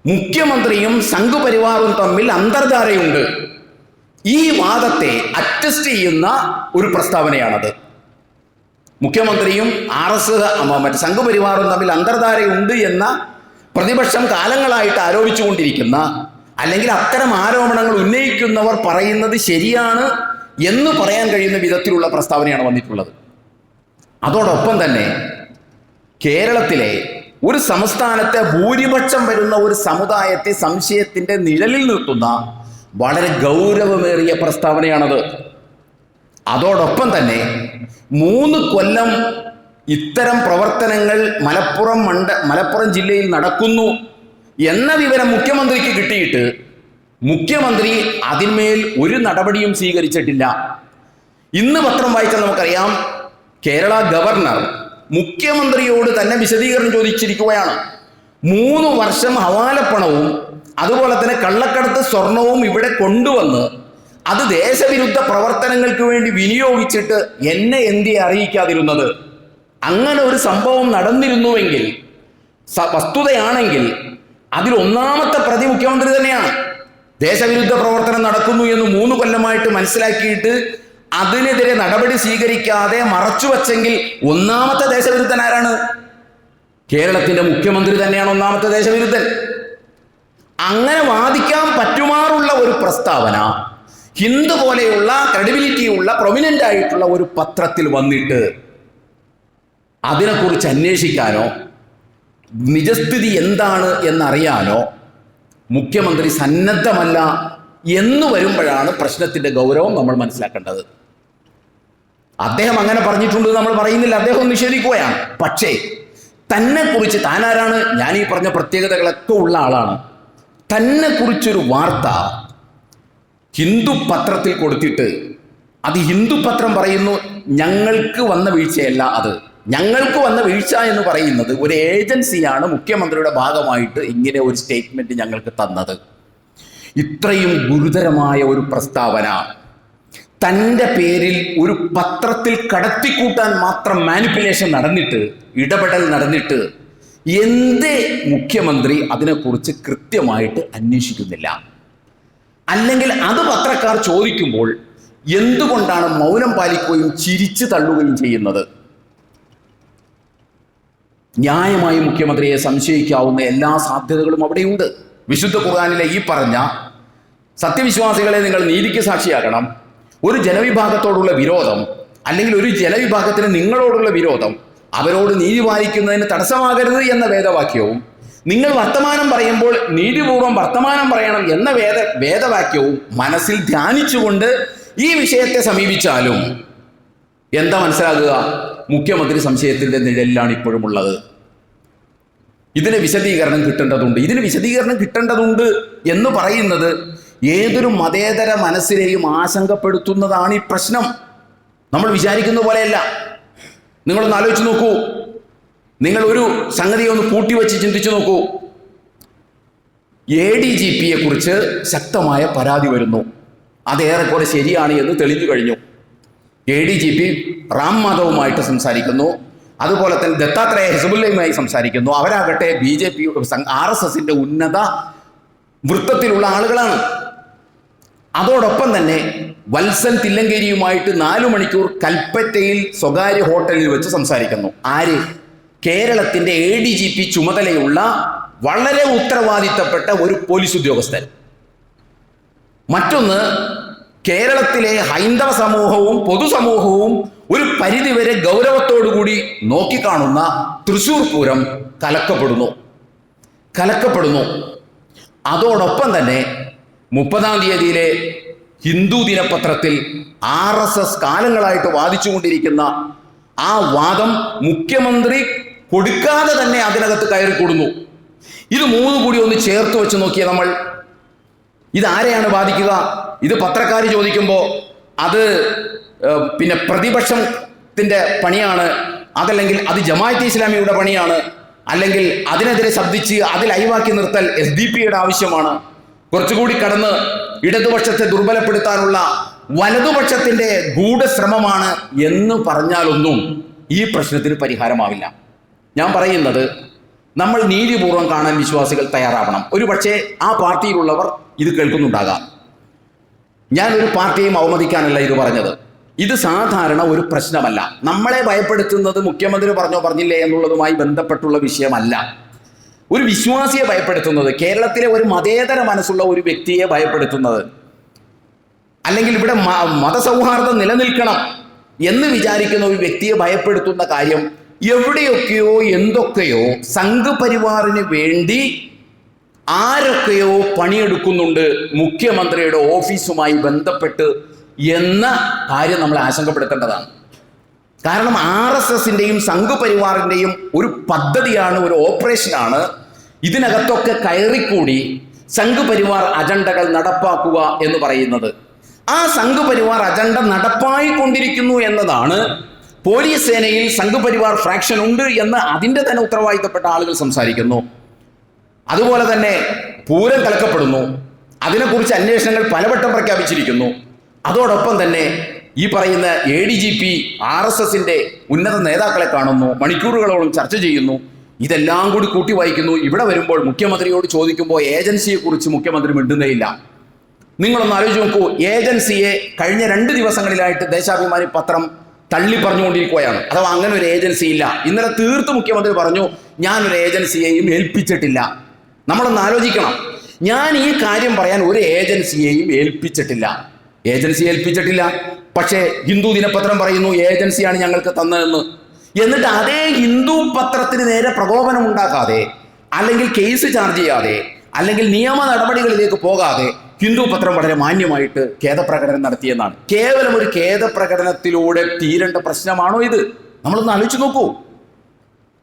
മുഖ്യമന്ത്രിയും സംഘപരിവാറും തമ്മിൽ അന്തർധാരയുണ്ട്. ഈ വാദത്തെ അറ്റസ്റ്റ് ചെയ്യുന്ന ഒരു പ്രസ്താവനയാണത്. മുഖ്യമന്ത്രിയും സംഘപരിവാറും തമ്മിൽ അന്തർധാരയുണ്ട് എന്ന പ്രതിപക്ഷം കാലങ്ങളായിട്ട് ആരോപിച്ചുകൊണ്ടിരിക്കുന്ന, അല്ലെങ്കിൽ അത്തരം ആരോപണങ്ങൾ ഉന്നയിക്കുന്നവർ പറയുന്നത് ശരിയാണ് എന്ന് പറയാൻ കഴിയുന്ന വിധത്തിലുള്ള പ്രസ്താവനയാണ് വന്നിട്ടുള്ളത്. അതോടൊപ്പം തന്നെ കേരളത്തിലെ ഒരു സംസ്ഥാനത്തെ ഭൂരിപക്ഷം വരുന്ന ഒരു സമുദായത്തെ സംശയത്തിന്റെ നിഴലിൽ നിർത്തുന്ന വളരെ ഗൗരവമേറിയ പ്രസ്താവനയാണത്. അതോടൊപ്പം തന്നെ 3 കൊല്ലം ഇത്തരം പ്രവർത്തനങ്ങൾ മലപ്പുറം ജില്ലയിൽ നടക്കുന്നു എന്ന വിവരം മുഖ്യമന്ത്രിക്ക് കിട്ടിയിട്ട് മുഖ്യമന്ത്രി അതിന്മേൽ ഒരു നടപടിയും സ്വീകരിച്ചിട്ടില്ല. ഇന്ന് പത്രം വായിച്ചാൽ നമുക്കറിയാം, കേരള ഗവർണർ മുഖ്യമന്ത്രിയോട് തന്നെ വിശദീകരണം ചോദിച്ചിരിക്കുകയാണ്. 3 വർഷം ഹവാലപ്പണവും അതുപോലെ തന്നെ കള്ളക്കടത്ത് സ്വർണവും ഇവിടെ കൊണ്ടുവന്ന് അത് ദേശവിരുദ്ധ പ്രവർത്തനങ്ങൾക്ക് വേണ്ടി വിനിയോഗിച്ചിട്ട് എന്നെ എന്തിയെ അറിയിക്കാതിരുന്നത്? അങ്ങനെ ഒരു സംഭവം നടന്നിരുന്നുവെങ്കിൽ, വസ്തുതയാണെങ്കിൽ, അതിൽ ഒന്നാമത്തെ പ്രതി മുഖ്യമന്ത്രി തന്നെയാണ്. ദേശവിരുദ്ധ പ്രവർത്തനം നടക്കുന്നു എന്ന് 3 കൊല്ലമായിട്ട് മനസ്സിലാക്കിയിട്ട് അതിനെതിരെ നടപടി സ്വീകരിക്കാതെ മറച്ചുവെച്ചെങ്കിൽ ഒന്നാമത്തെ ദേശവിരുദ്ധൻ ആരാണ്? കേരളത്തിന്റെ മുഖ്യമന്ത്രി തന്നെയാണ് ഒന്നാമത്തെ ദേശവിരുദ്ധൻ. അങ്ങനെ വാദിക്കാൻ പറ്റുമാറുള്ള ഒരു പ്രസ്താവന ഹിന്ദു പോലെയുള്ള ക്രെഡിബിലിറ്റിയുള്ള പ്രൊമിനന്റ് ആയിട്ടുള്ള ഒരു പത്രത്തിൽ വന്നിട്ട് അതിനെക്കുറിച്ച് അന്വേഷിക്കാനോ നിജസ്ഥിതി എന്താണ് എന്നറിയാനോ മുഖ്യമന്ത്രി സന്നദ്ധമല്ല എന്ന് വരുമ്പോഴാണ് പ്രശ്നത്തിന്റെ ഗൗരവം നമ്മൾ മനസ്സിലാക്കേണ്ടത്. അദ്ദേഹം അങ്ങനെ പറഞ്ഞിട്ടുണ്ട് നമ്മൾ പറയുന്നില്ല, അദ്ദേഹം നിഷേധിക്കുകയാണ്. പക്ഷേ തന്നെ കുറിച്ച്, താനാരാണ്? ഞാൻ ഈ പറഞ്ഞ പ്രത്യേകതകളൊക്കെ ഉള്ള ആളാണ്. തന്നെ കുറിച്ചൊരു വാർത്ത ഹിന്ദു പത്രത്തിൽ കൊടുത്തിട്ട് അത് ഹിന്ദു പത്രം പറയുന്നു ഞങ്ങൾക്ക് വന്ന വീഴ്ചയല്ല, അത് ഞങ്ങൾക്ക് വന്ന വീഴ്ച എന്ന് പറയുന്നത് ഒരു ഏജൻസിയാണ് മുഖ്യമന്ത്രിയുടെ ഭാഗമായിട്ട് ഇങ്ങനെ ഒരു സ്റ്റേറ്റ്മെന്റ് ഞങ്ങൾക്ക് തന്നത്. ഇത്രയും ഗുരുതരമായ ഒരു പ്രസ്താവന തൻ്റെ പേരിൽ ഒരു പത്രത്തിൽ കടത്തിക്കൂട്ടാൻ മാത്രം മാനിപ്പുലേഷൻ നടന്നിട്ട്, ഇടപെടൽ നടന്നിട്ട് എന്തേ മുഖ്യമന്ത്രി അതിനെക്കുറിച്ച് കൃത്യമായിട്ട് അന്വേഷിക്കുന്നില്ല? അല്ലെങ്കിൽ അത് പത്രക്കാർ ചോദിക്കുമ്പോൾ എന്തുകൊണ്ടാണ് മൗനം പാലിക്കുകയും ചിരിച്ചു തള്ളുകയും ചെയ്യുന്നത്? ന്യായമായി മുഖ്യമന്ത്രിയെ സംശയിക്കാവുന്ന എല്ലാ സാധ്യതകളും അവിടെയുണ്ട്. വിശുദ്ധ ഖുർആനിലെ ഈ പറഞ്ഞ സത്യവിശ്വാസികളെ നിങ്ങൾ നീതിക്ക് സാക്ഷിയാക്കണം, ഒരു ജനവിഭാഗത്തോടുള്ള വിരോധം അല്ലെങ്കിൽ ഒരു ജനവിഭാഗത്തിന് നിങ്ങളോടുള്ള വിരോധം അവരോട് നീതി പാലിക്കുന്നതിന് തടസ്സമാകരുത് എന്ന വേദവാക്യവും, നിങ്ങൾ വർത്തമാനം പറയുമ്പോൾ നീതിപൂർവ്വം വർത്തമാനം പറയണം എന്ന വേദവാക്യവും മനസ്സിൽ ധ്യാനിച്ചുകൊണ്ട് ഈ വിഷയത്തെ സമീപിച്ചാലും എന്താ മനസ്സിലാകുക? മുഖ്യമന്ത്രി സംശയത്തിന്റെ നിഴലിലാണ് ഇപ്പോഴും ഉള്ളത്. ഇതിന് വിശദീകരണം കിട്ടേണ്ടതുണ്ട് എന്ന് പറയുന്നത് ഏതൊരു മതേതര മനസ്സിനെയും ആശങ്കപ്പെടുത്തുന്നതാണ് ഈ പ്രശ്നം. നമ്മൾ വിചാരിക്കുന്ന പോലെയല്ല. നിങ്ങളൊന്ന് ആലോചിച്ച് നോക്കൂ. നിങ്ങൾ ഒരു സംഗതി ഒന്ന് കൂട്ടിവെച്ച് ചിന്തിച്ചു നോക്കൂ. ADGPയെ കുറിച്ച് ശക്തമായ പരാതി വരുന്നു. അതേറെക്കുറെ ശരിയാണ് എന്ന് തെളിഞ്ഞു കഴിഞ്ഞു. ADGP റാം മാധവുമായിട്ട് സംസാരിക്കുന്നു, അതുപോലെ തന്നെ ദത്താത്രേയ ഹിസ്ബുല്ലയുമായി സംസാരിക്കുന്നു. അവരാകട്ടെ BJP RSSന്റെ ഉന്നത വൃത്തത്തിലുള്ള ആളുകളാണ്. അതോടൊപ്പം തന്നെ വത്സൻ തില്ലങ്കേരിയുമായിട്ട് 4 മണിക്കൂർ കൽപ്പറ്റയിൽ സ്വകാര്യ ഹോട്ടലിൽ വെച്ച് സംസാരിക്കുന്നു. ആര്? കേരളത്തിന്റെ ADGP ചുമതലയുള്ള വളരെ ഉത്തരവാദിത്തപ്പെട്ട ഒരു പോലീസ് ഉദ്യോഗസ്ഥൻ. മറ്റൊന്ന്, കേരളത്തിലെ ഹൈന്ദവ സമൂഹവും പൊതുസമൂഹവും ഒരു പരിധിവരെ ഗൗരവത്തോടുകൂടി നോക്കിക്കാണുന്ന തൃശ്ശൂർ പൂരം കലക്കപ്പെടുന്നു. അതോടൊപ്പം തന്നെ 30-ാം തീയതിയിലെ ഹിന്ദു ദിനപത്രത്തിൽ RSS കാലങ്ങളായിട്ട് വാദിച്ചുകൊണ്ടിരിക്കുന്ന ആ വാദം മുഖ്യമന്ത്രി കൊടുക്കാതെ തന്നെ അതിനകത്ത് കയറിക്കൂടുന്നു. ഇത് മൂന്നും കൂടി ഒന്ന് ചേർത്ത് വെച്ച് നോക്കിയ നമ്മൾ ഇതാരെയാണ് ബാധിക്കുക? ഇത് പത്രക്കാർ ചോദിക്കുമ്പോൾ അത് പിന്നെ പ്രതിപക്ഷത്തിൻ്റെ പണിയാണ്, അതല്ലെങ്കിൽ അത് ജമാഅത്തെ ഇസ്ലാമിയുടെ പണിയാണ്, അല്ലെങ്കിൽ അതിനെതിരെ ശബ്ദിച്ച് അത് ലൈവാക്കി നിർത്തൽ SDP-യുടെ ആവശ്യമാണ്, കുറച്ചുകൂടി കടന്ന് ഇടതുപക്ഷത്തെ ദുർബലപ്പെടുത്താനുള്ള വലതുപക്ഷത്തിന്റെ ഗൂഢശ്രമമാണ് എന്ന് പറഞ്ഞാലൊന്നും ഈ പ്രശ്നത്തിന് പരിഹാരമാവില്ല. ഞാൻ പറയുന്നത് നമ്മൾ നീതിപൂർവ്വം കാണാൻ വിശ്വാസികൾ തയ്യാറാവണം. ഒരു പക്ഷേ ആ പാർട്ടിയിലുള്ളവർ ഇത് കേൾക്കുന്നുണ്ടാകാം. ഞാനൊരു പാർട്ടിയെയും അവമതിക്കാനല്ല ഇത് പറഞ്ഞത്. ഇത് സാധാരണ ഒരു പ്രശ്നമല്ല. നമ്മളെ ഭയപ്പെടുത്തുന്നത് മുഖ്യമന്ത്രി പറഞ്ഞില്ലേ എന്നുള്ളതുമായി ബന്ധപ്പെട്ടുള്ള വിഷയമല്ല. ഒരു വിശ്വാസിയെ ഭയപ്പെടുത്തുന്നത്, കേരളത്തിലെ ഒരു മതേതര മനസ്സുള്ള ഒരു വ്യക്തിയെ ഭയപ്പെടുത്തുന്നത്, അല്ലെങ്കിൽ ഇവിടെ മതസൗഹാർദ്ദം നിലനിൽക്കണം എന്ന് വിചാരിക്കുന്ന ഒരു വ്യക്തിയെ ഭയപ്പെടുത്തുന്ന കാര്യം എവിടെയൊക്കെയോ എന്തൊക്കെയോ സംഘപരിവാറിന് വേണ്ടി ആരൊക്കെയോ പണിയെടുക്കുന്നുണ്ട് മുഖ്യമന്ത്രിയുടെ ഓഫീസുമായി ബന്ധപ്പെട്ട് എന്ന കാര്യം നമ്മൾ ആശങ്കപ്പെടുത്തേണ്ടതാണ്. കാരണം RSSന്റെയും സംഘപരിവാറിന്റെയും ഒരു പദ്ധതിയാണ്, ഒരു ഓപ്പറേഷനാണ് ഇതിനകത്തൊക്കെ കയറിക്കൂടി സംഘപരിവാർ അജണ്ടകൾ നടപ്പാക്കുക എന്ന് പറയുന്നത്. ആ സംഘപരിവാർ അജണ്ട നടപ്പായിക്കൊണ്ടിരിക്കുന്നു എന്നതാണ് പോലീസ് സേനയിൽ സംഘപരിവാർ ഫ്രാക്ഷൻ ഉണ്ട് എന്ന് അതിൻ്റെ തന്നെ ഉത്തരവാദിത്തപ്പെട്ട ആളുകൾ സംസാരിക്കുന്നു. അതുപോലെ തന്നെ പൂരം കലക്കപ്പെടുന്നു, അതിനെക്കുറിച്ച് അന്വേഷണങ്ങൾ പലവട്ടം പ്രഖ്യാപിച്ചിരിക്കുന്നു. അതോടൊപ്പം തന്നെ ഈ പറയുന്ന ADGP RSSന്റെ ഉന്നത നേതാക്കളെ കാണുന്നു, മണിക്കൂറുകളോളം ചർച്ച ചെയ്യുന്നു. ഇതെല്ലാം കൂടി കൂട്ടി വായിക്കുന്നു. ഇവിടെ വരുമ്പോൾ മുഖ്യമന്ത്രിയോട് ചോദിക്കുമ്പോൾ ഏജൻസിയെക്കുറിച്ച് മുഖ്യമന്ത്രി മിണ്ടുന്നേയില്ല. നിങ്ങളൊന്ന് ആലോചിച്ച് നോക്കൂ. ഏജൻസിയെ കഴിഞ്ഞ 2 ദിവസങ്ങളിലായിട്ട് ദേശാഭിമാനി പത്രം തള്ളി പറഞ്ഞുകൊണ്ടിരിക്കുകയാണ്. അഥവാ അങ്ങനെ ഒരു ഏജൻസി ഇല്ല. ഇന്നലെ തീർത്ത് മുഖ്യമന്ത്രി പറഞ്ഞു ഞാനൊരു ഏജൻസിയെയും ഏൽപ്പിച്ചിട്ടില്ല. നമ്മളൊന്ന് ആലോചിക്കണം. ഞാൻ ഈ കാര്യം പറയാൻ ഒരു ഏജൻസിയെയും ഏൽപ്പിച്ചിട്ടില്ല. പക്ഷേ ഹിന്ദു ദിനപത്രം പറയുന്നു ഏജൻസിയാണ് ഞങ്ങൾക്ക് തന്നതെന്ന്. എന്നിട്ട് അതേ ഹിന്ദു പത്രത്തിന് നേരെ പ്രകോപനം ഉണ്ടാക്കാതെ, അല്ലെങ്കിൽ കേസ് ചാർജ് ചെയ്യാതെ, അല്ലെങ്കിൽ നിയമ നടപടികളിലേക്ക് പോകാതെ ഹിന്ദു പത്രം വളരെ മാന്യമായിട്ട് ഖേദപ്രകടനം നടത്തിയെന്നാണ്. കേവലം ഒരു ഖേദപ്രകടനത്തിലൂടെ തീരേണ്ട പ്രശ്നമാണോ ഇത്? നമ്മളൊന്ന് ആലോചിച്ച് നോക്കൂ.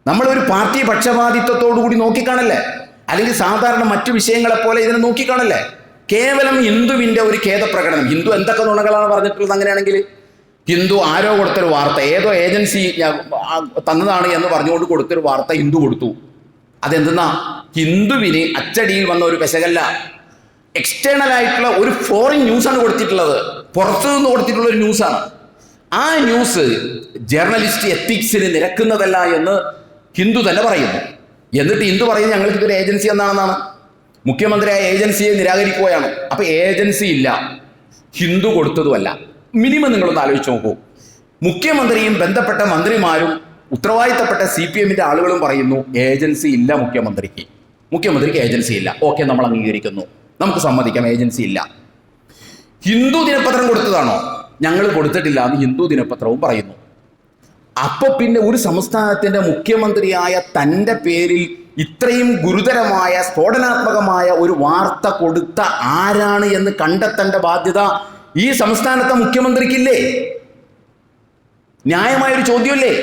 നമ്മളൊരു പാർട്ടി പക്ഷപാതിത്വത്തോടു കൂടി നോക്കിക്കാണല്ലേ, അല്ലെങ്കിൽ സാധാരണ മറ്റു വിഷയങ്ങളെപ്പോലെ ഇതിനെ നോക്കിക്കാണല്ലേ. കേവലം ഹിന്ദുവിൻ്റെ ഒരു ഖേദപ്രകടനം. ഹിന്ദു എന്തൊക്കെ നുണകളാണ് പറഞ്ഞിട്ടുള്ളത്? അങ്ങനെയാണെങ്കിൽ ഹിന്ദു ആരോ കൊടുത്തൊരു വാർത്ത, ഏതോ ഏജൻസി തന്നതാണ് എന്ന് പറഞ്ഞുകൊണ്ട് കൊടുത്തൊരു വാർത്ത ഹിന്ദു കൊടുത്തു. അതെന്തെന്നാ? ഹിന്ദുവിന് അച്ചടിയിൽ വന്ന ഒരു പെശകല്ല, എക്സ്റ്റേണൽ ആയിട്ടുള്ള ഒരു ഫോറിൻ ന്യൂസാണ് കൊടുത്തിട്ടുള്ളത്, പുറത്തു നിന്ന് കൊടുത്തിട്ടുള്ള ഒരു ന്യൂസാണ്. ആ ന്യൂസ് ജേർണലിസ്റ്റ് എത്തിക്സിന് നിരക്കുന്നതല്ല എന്ന് ഹിന്ദു തന്നെ പറയുന്നു. എന്നിട്ട് ഹിന്ദു പറയുന്നത് ഞങ്ങൾക്ക് ഇതൊരു ഏജൻസി എന്നാണെന്നാണ്. മുഖ്യമന്ത്രി ആ ഏജൻസിയെ നിരാകരിക്കുകയാണ്. അപ്പൊ ഏജൻസി ഇല്ല, ഹിന്ദു കൊടുത്തതുമല്ല. മിനിമം നിങ്ങളൊന്ന് ആലോചിച്ച് നോക്കൂ. മുഖ്യമന്ത്രിയും ബന്ധപ്പെട്ട മന്ത്രിമാരും ഉത്തരവാദിത്തപ്പെട്ട CPM-ന്റെ ആളുകളും പറയുന്നു ഏജൻസി ഇല്ല മുഖ്യമന്ത്രിക്ക് ഏജൻസി ഇല്ല. ഓക്കെ, നമ്മൾ അംഗീകരിക്കുന്നു, നമുക്ക് സമ്മതിക്കാം, ഏജൻസി ഇല്ല. ഹിന്ദു ദിനപത്രം കൊടുത്തതാണോ? ഞങ്ങൾ കൊടുത്തിട്ടില്ല എന്ന് ഹിന്ദു ദിനപത്രവും പറയുന്നു. അപ്പൊ പിന്നെ ഒരു സംസ്ഥാനത്തിന്റെ മുഖ്യമന്ത്രിയായ തൻ്റെ പേരിൽ ഇത്രയും ഗുരുതരമായ സ്ഫോടനാത്മകമായ ഒരു വാർത്ത കൊടുത്ത ആരാണ് എന്ന് കണ്ടെത്തേണ്ട ബാധ്യത ഈ സംസ്ഥാനത്തെ മുഖ്യമന്ത്രിക്കില്ലേ? ന്യായമായൊരു ചോദ്യമല്ലേ?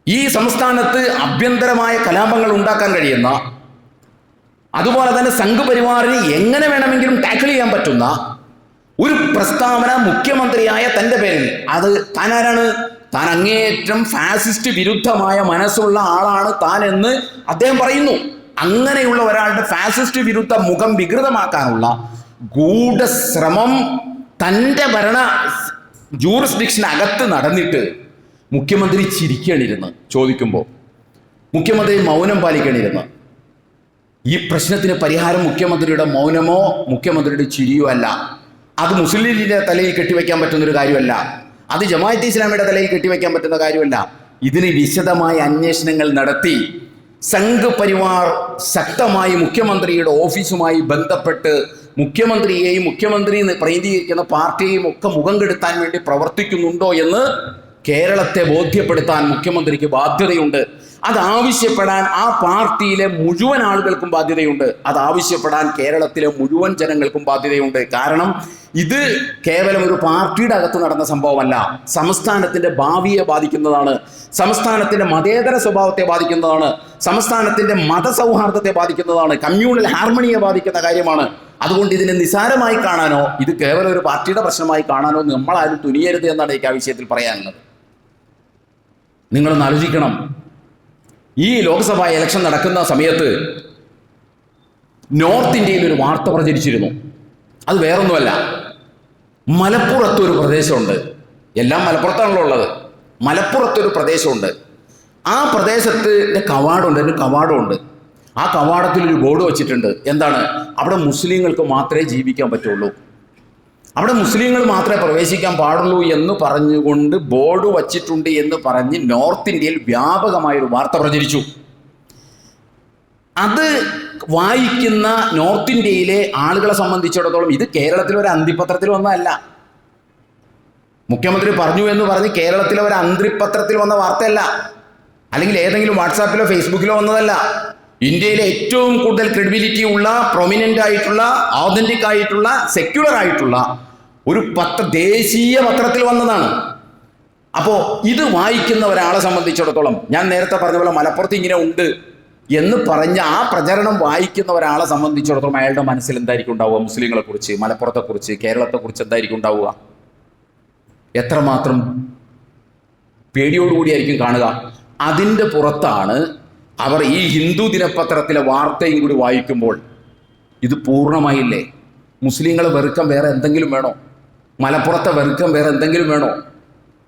ഈ സംസ്ഥാനത്ത് ആഭ്യന്തരമായ കലാപങ്ങൾ ഉണ്ടാക്കാൻ കഴിയുന്ന, അതുപോലെ തന്നെ സംഘപരിവാറിന് എങ്ങനെ വേണമെങ്കിലും ടാക്കിൾ ചെയ്യാൻ പറ്റുന്ന ഒരു പ്രസ്താവന മുഖ്യമന്ത്രിയായ തൻ്റെ പേരിൽ, അത് താൻ ആരാണ്? താൻ അങ്ങേയറ്റം ഫാസിസ്റ്റ് വിരുദ്ധമായ മനസ്സുള്ള ആളാണ് താൻ എന്ന് അദ്ദേഹം പറയുന്നു. അങ്ങനെയുള്ള ഒരാളുടെ ഫാസിസ്റ്റ് വിരുദ്ധ മുഖം വികൃതമാക്കാനുള്ള ഗൂഢശ്രമം തൻ്റെ ഭരണ ജൂറിസ്ഡിക്ഷനകത്ത് നടന്നിട്ട് മുഖ്യമന്ത്രി ചിരിക്കണിരുന്ന് ചോദിക്കുമ്പോൾ, മുഖ്യമന്ത്രി മൗനം പാലിക്കണിരുന്ന്. ഈ പ്രശ്നത്തിന് പരിഹാരം മുഖ്യമന്ത്രിയുടെ മൗനമോ മുഖ്യമന്ത്രിയുടെ ചിരിയോ അല്ല. അത് മുസ്ലിം ലീഗിന്റെ തലയിൽ കെട്ടിവെക്കാൻ പറ്റുന്നൊരു കാര്യമല്ല, അത് ജമാഅത്തെ ഇസ്ലാമിയുടെ തലയിൽ കെട്ടിവെക്കാൻ പറ്റുന്ന കാര്യമല്ല. ഇതിന് വിശദമായ അന്വേഷണങ്ങൾ നടത്തി സംഘ് പരിവാർ ശക്തമായി മുഖ്യമന്ത്രിയുടെ ഓഫീസുമായി ബന്ധപ്പെട്ട് മുഖ്യമന്ത്രിയെയും മുഖ്യമന്ത്രി പ്രതിനിധീകരിക്കുന്ന പാർട്ടിയെയും ഒക്കെ മുഖം കെടുത്താൻ വേണ്ടി പ്രവർത്തിക്കുന്നുണ്ടോ എന്ന് കേരളത്തെ ബോധ്യപ്പെടുത്താൻ മുഖ്യമന്ത്രിക്ക് ബാധ്യതയുണ്ട്. അതാവശ്യപ്പെടാൻ ആ പാർട്ടിയിലെ മുഴുവൻ ആളുകൾക്കും ബാധ്യതയുണ്ട്. അതാവശ്യപ്പെടാൻ കേരളത്തിലെ മുഴുവൻ ജനങ്ങൾക്കും ബാധ്യതയുണ്ട്. കാരണം ഇത് കേവലം ഒരു പാർട്ടിയുടെ അകത്ത് നടന്ന സംഭവമല്ല, സംസ്ഥാനത്തിന്റെ ഭാവിയെ ബാധിക്കുന്നതാണ്, സംസ്ഥാനത്തിന്റെ മതേതര സ്വഭാവത്തെ ബാധിക്കുന്നതാണ്, സംസ്ഥാനത്തിന്റെ മതസൗഹാർദ്ദത്തെ ബാധിക്കുന്നതാണ്, കമ്മ്യൂണൽ ഹാർമണിയെ ബാധിക്കുന്ന കാര്യമാണ്. അതുകൊണ്ട് ഇതിനെ നിസാരമായി കാണാനോ ഇത് കേവലം ഒരു പാർട്ടിയുടെ പ്രശ്നമായി കാണാനോ നമ്മളാരും തുനിയരുത് എന്നാണ് എനിക്ക് ആ വിഷയത്തിൽ പറയാനുള്ളത്. നിങ്ങളൊന്ന് ആലോചിക്കണം. ഈ ലോക്സഭാ ഇലക്ഷൻ നടക്കുന്ന സമയത്ത് നോർത്ത് ഇന്ത്യയിൽ ഒരു വാർത്ത പ്രചരിച്ചിരുന്നു. അത് വേറൊന്നുമല്ല, മലപ്പുറത്തൊരു പ്രദേശമുണ്ട്, എല്ലാം മലപ്പുറത്താണല്ലോ ഉള്ളത്, മലപ്പുറത്തൊരു പ്രദേശമുണ്ട്. ആ പ്രദേശത്തിൻ്റെ കവാടമുണ്ട്. ആ കവാടത്തിൽ ഒരു ബോർഡ് വെച്ചിട്ടുണ്ട്. എന്താണ്? അവിടെ മുസ്ലിങ്ങൾക്ക് മാത്രമേ ജീവിക്കാൻ പറ്റുള്ളൂ, അവിടെ മുസ്ലിങ്ങൾ മാത്രമേ പ്രവേശിക്കാൻ പാടുള്ളൂ എന്ന് പറഞ്ഞുകൊണ്ട് ബോർഡ് വച്ചിട്ടുണ്ട് എന്ന് പറഞ്ഞ് നോർത്ത് ഇന്ത്യയിൽ വ്യാപകമായൊരു വാർത്ത പ്രചരിച്ചു. അത് വായിക്കുന്ന നോർത്ത് ഇന്ത്യയിലെ ആളുകളെ സംബന്ധിച്ചിടത്തോളം ഇത് കേരളത്തിലെ ഒരു അന്തിപത്രത്തിൽ വന്നതല്ല. മുഖ്യമന്ത്രി പറഞ്ഞു എന്ന് പറഞ്ഞ് കേരളത്തിലെ ഒരു അന്തിപത്രത്തിൽ വന്ന വാർത്തയല്ല, അല്ലെങ്കിൽ ഏതെങ്കിലും വാട്സാപ്പിലോ ഫേസ്ബുക്കിലോ വന്നതല്ല. ഇന്ത്യയിലെ ഏറ്റവും കൂടുതൽ ക്രെഡിബിലിറ്റി ഉള്ള, പ്രൊമിനൻ്റ് ആയിട്ടുള്ള, ഓതന്റിക് ആയിട്ടുള്ള, സെക്യുലർ ആയിട്ടുള്ള ഒരു ദേശീയ പത്രത്തിൽ വന്നതാണ്. അപ്പോൾ ഇത് വായിക്കുന്ന ഒരാളെ സംബന്ധിച്ചിടത്തോളം, ഞാൻ നേരത്തെ പറഞ്ഞ പോലെ മലപ്പുറത്ത് ഇങ്ങനെ ഉണ്ട് എന്ന് പറഞ്ഞ ആ പ്രചരണം വായിക്കുന്ന ഒരാളെ സംബന്ധിച്ചിടത്തോളം അയാളുടെ മനസ്സിൽ എന്തായിരിക്കും ഉണ്ടാവുക? മുസ്ലിങ്ങളെ കുറിച്ച്, മലപ്പുറത്തെക്കുറിച്ച്, കേരളത്തെക്കുറിച്ച് എന്തായിരിക്കും ഉണ്ടാവുക? എത്രമാത്രം പേടിയോടുകൂടിയായിരിക്കും കാണുക? അതിൻ്റെ പുറത്താണ് അവർ ഈ ഹിന്ദു ദിനപത്രത്തിലെ വാർത്തയും കൂടി വായിക്കുമ്പോൾ ഇത് പൂർണ്ണമായില്ലേ? മുസ്ലിങ്ങളെ വെറുക്കാൻ വേറെ എന്തെങ്കിലും വേണോ? മലപ്പുറത്തെ വെറുക്കാൻ വേറെ എന്തെങ്കിലും വേണോ?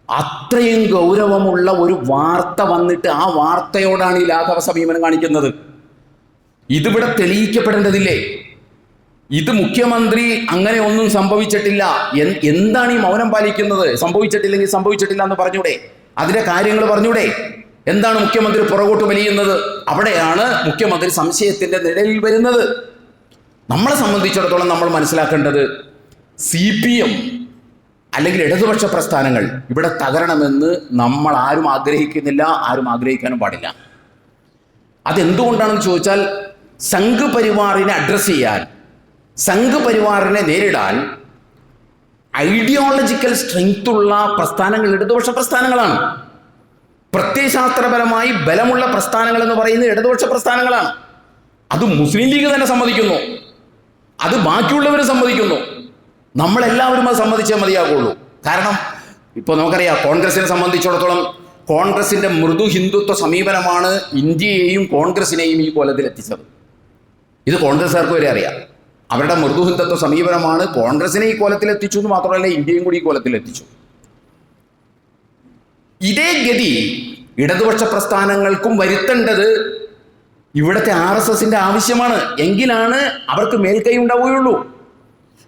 അത്രയും ഗൗരവമുള്ള ഒരു വാർത്ത വന്നിട്ട് ആ വാർത്തയോടാണ് ഈ ലാഘവ സമീപനം കാണിക്കുന്നത്. ഇതിവിടെ തെളിയിക്കപ്പെടേണ്ടതില്ലേ? ഇത് മുഖ്യമന്ത്രി അങ്ങനെ ഒന്നും സംഭവിച്ചിട്ടില്ല, എന്താണ് ഈ മൗനം പാലിക്കുന്നത്? സംഭവിച്ചിട്ടില്ലെങ്കിൽ സംഭവിച്ചിട്ടില്ല എന്ന് പറഞ്ഞൂടെ? അതിന്റെ കാര്യങ്ങൾ പറഞ്ഞൂടെ? എന്താണ് മുഖ്യമന്ത്രി പുറകോട്ട് വലിയുന്നത്? അവിടെയാണ് മുഖ്യമന്ത്രി സംശയത്തിന്റെ നിഴലിൽ വരുന്നത്. നമ്മളെ സംബന്ധിച്ചിടത്തോളം നമ്മൾ മനസ്സിലാക്കേണ്ടത്, CPM അല്ലെങ്കിൽ ഇടതുപക്ഷ പ്രസ്ഥാനങ്ങൾ ഇവിടെ തകരണമെന്ന് നമ്മൾ ആരും ആഗ്രഹിക്കുന്നില്ല, ആരും ആഗ്രഹിക്കാനും പാടില്ല. അതെന്തുകൊണ്ടാണെന്ന് ചോദിച്ചാൽ, സംഘ് പരിവാറിനെ അഡ്രസ്സ് ചെയ്യാൻ, സംഘ് പരിവാറിനെ നേരിടാൻ ഐഡിയോളജിക്കൽ സ്ട്രെങ്ത് ഉള്ള പ്രസ്ഥാനങ്ങൾ ഇടതുപക്ഷ പ്രസ്ഥാനങ്ങളാണ്. പ്രത്യയശാസ്ത്രപരമായി ബലമുള്ള പ്രസ്ഥാനങ്ങൾ എന്ന് പറയുന്നത് ഇടതുപക്ഷ പ്രസ്ഥാനങ്ങളാണ്. അത് മുസ്ലിം ലീഗ് തന്നെ സമ്മതിക്കുന്നു. അത് ബാക്കിയുള്ളവർ സമ്മതിക്കുന്നു, നമ്മളെല്ലാവരും അത് സമ്മതിച്ചേ മതിയാകുള്ളൂ. കാരണം ഇപ്പോൾ നമുക്കറിയാം, കോൺഗ്രസിനെ സംബന്ധിച്ചിടത്തോളം കോൺഗ്രസിന്റെ മൃദു ഹിന്ദുത്വ സമീപനമാണ് ഇന്ത്യയെയും കോൺഗ്രസിനെയും ഈ കോലത്തിലെത്തിച്ചത്. ഇത് കോൺഗ്രസ്സുകാർക്ക് വരെ അറിയാം. അവരുടെ മൃദു ഹിന്ദുത്വ സമീപനമാണ് കോൺഗ്രസിനെ ഈ കോലത്തിലെത്തിച്ചു എന്ന് മാത്രമല്ല ഇന്ത്യയും കൂടി ഈ കോലത്തിലെത്തിച്ചു. ഇതേ ഗതി ഇടതുപക്ഷ പ്രസ്ഥാനങ്ങൾക്കും വരുത്തേണ്ടത് ഇവിടുത്തെ RSSന്റെ ആവശ്യമാണ്. എങ്കിലാണ് അവർക്ക് മേൽക്കൈ ഉണ്ടാവുകയുള്ളൂ.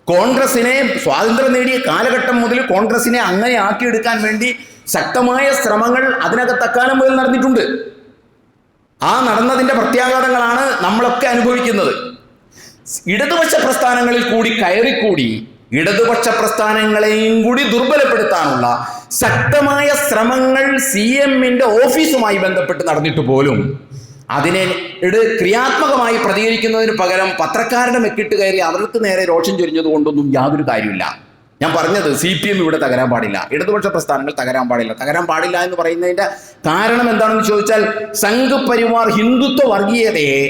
കോൺഗ്രസിനെ സ്വാതന്ത്ര്യം നേടിയ കാലഘട്ടം മുതൽ കോൺഗ്രസിനെ അങ്ങനെ ആക്കിയെടുക്കാൻ വേണ്ടി ശക്തമായ ശ്രമങ്ങൾ അതിനകത്ത് അക്കാലം മുതൽ നടന്നിട്ടുണ്ട്. ആ നടന്നതിന്റെ പ്രത്യാഘാതങ്ങളാണ് നമ്മളൊക്കെ അനുഭവിക്കുന്നത്. ഇടതുപക്ഷ പ്രസ്ഥാനങ്ങളിൽ കൂടി കയറിക്കൂടി ഇടതുപക്ഷ പ്രസ്ഥാനങ്ങളെയും കൂടി ദുർബലപ്പെടുത്താനുള്ള ശക്തമായ ശ്രമങ്ങൾ CMന്റെ ഓഫീസുമായി ബന്ധപ്പെട്ട് നടന്നിട്ട് പോലും അതിനെ ക്രിയാത്മകമായി പ്രതികരിക്കുന്നതിന് പകരം പത്രക്കാരുടെ മെക്കിട്ട് കയറി അവർക്ക് നേരെ രോഷം ചൊരിഞ്ഞത് കൊണ്ടൊന്നും യാതൊരു കാര്യമില്ല. ഞാൻ പറഞ്ഞത് CPM ഇവിടെ തകരാൻ പാടില്ല, ഇടതുപക്ഷ പ്രസ്ഥാനങ്ങൾ തകരാൻ പാടില്ല എന്ന് പറയുന്നതിന്റെ കാരണം എന്താണെന്ന് ചോദിച്ചാൽ, സംഘ് പരിവാർ ഹിന്ദുത്വ വർഗീയതയെ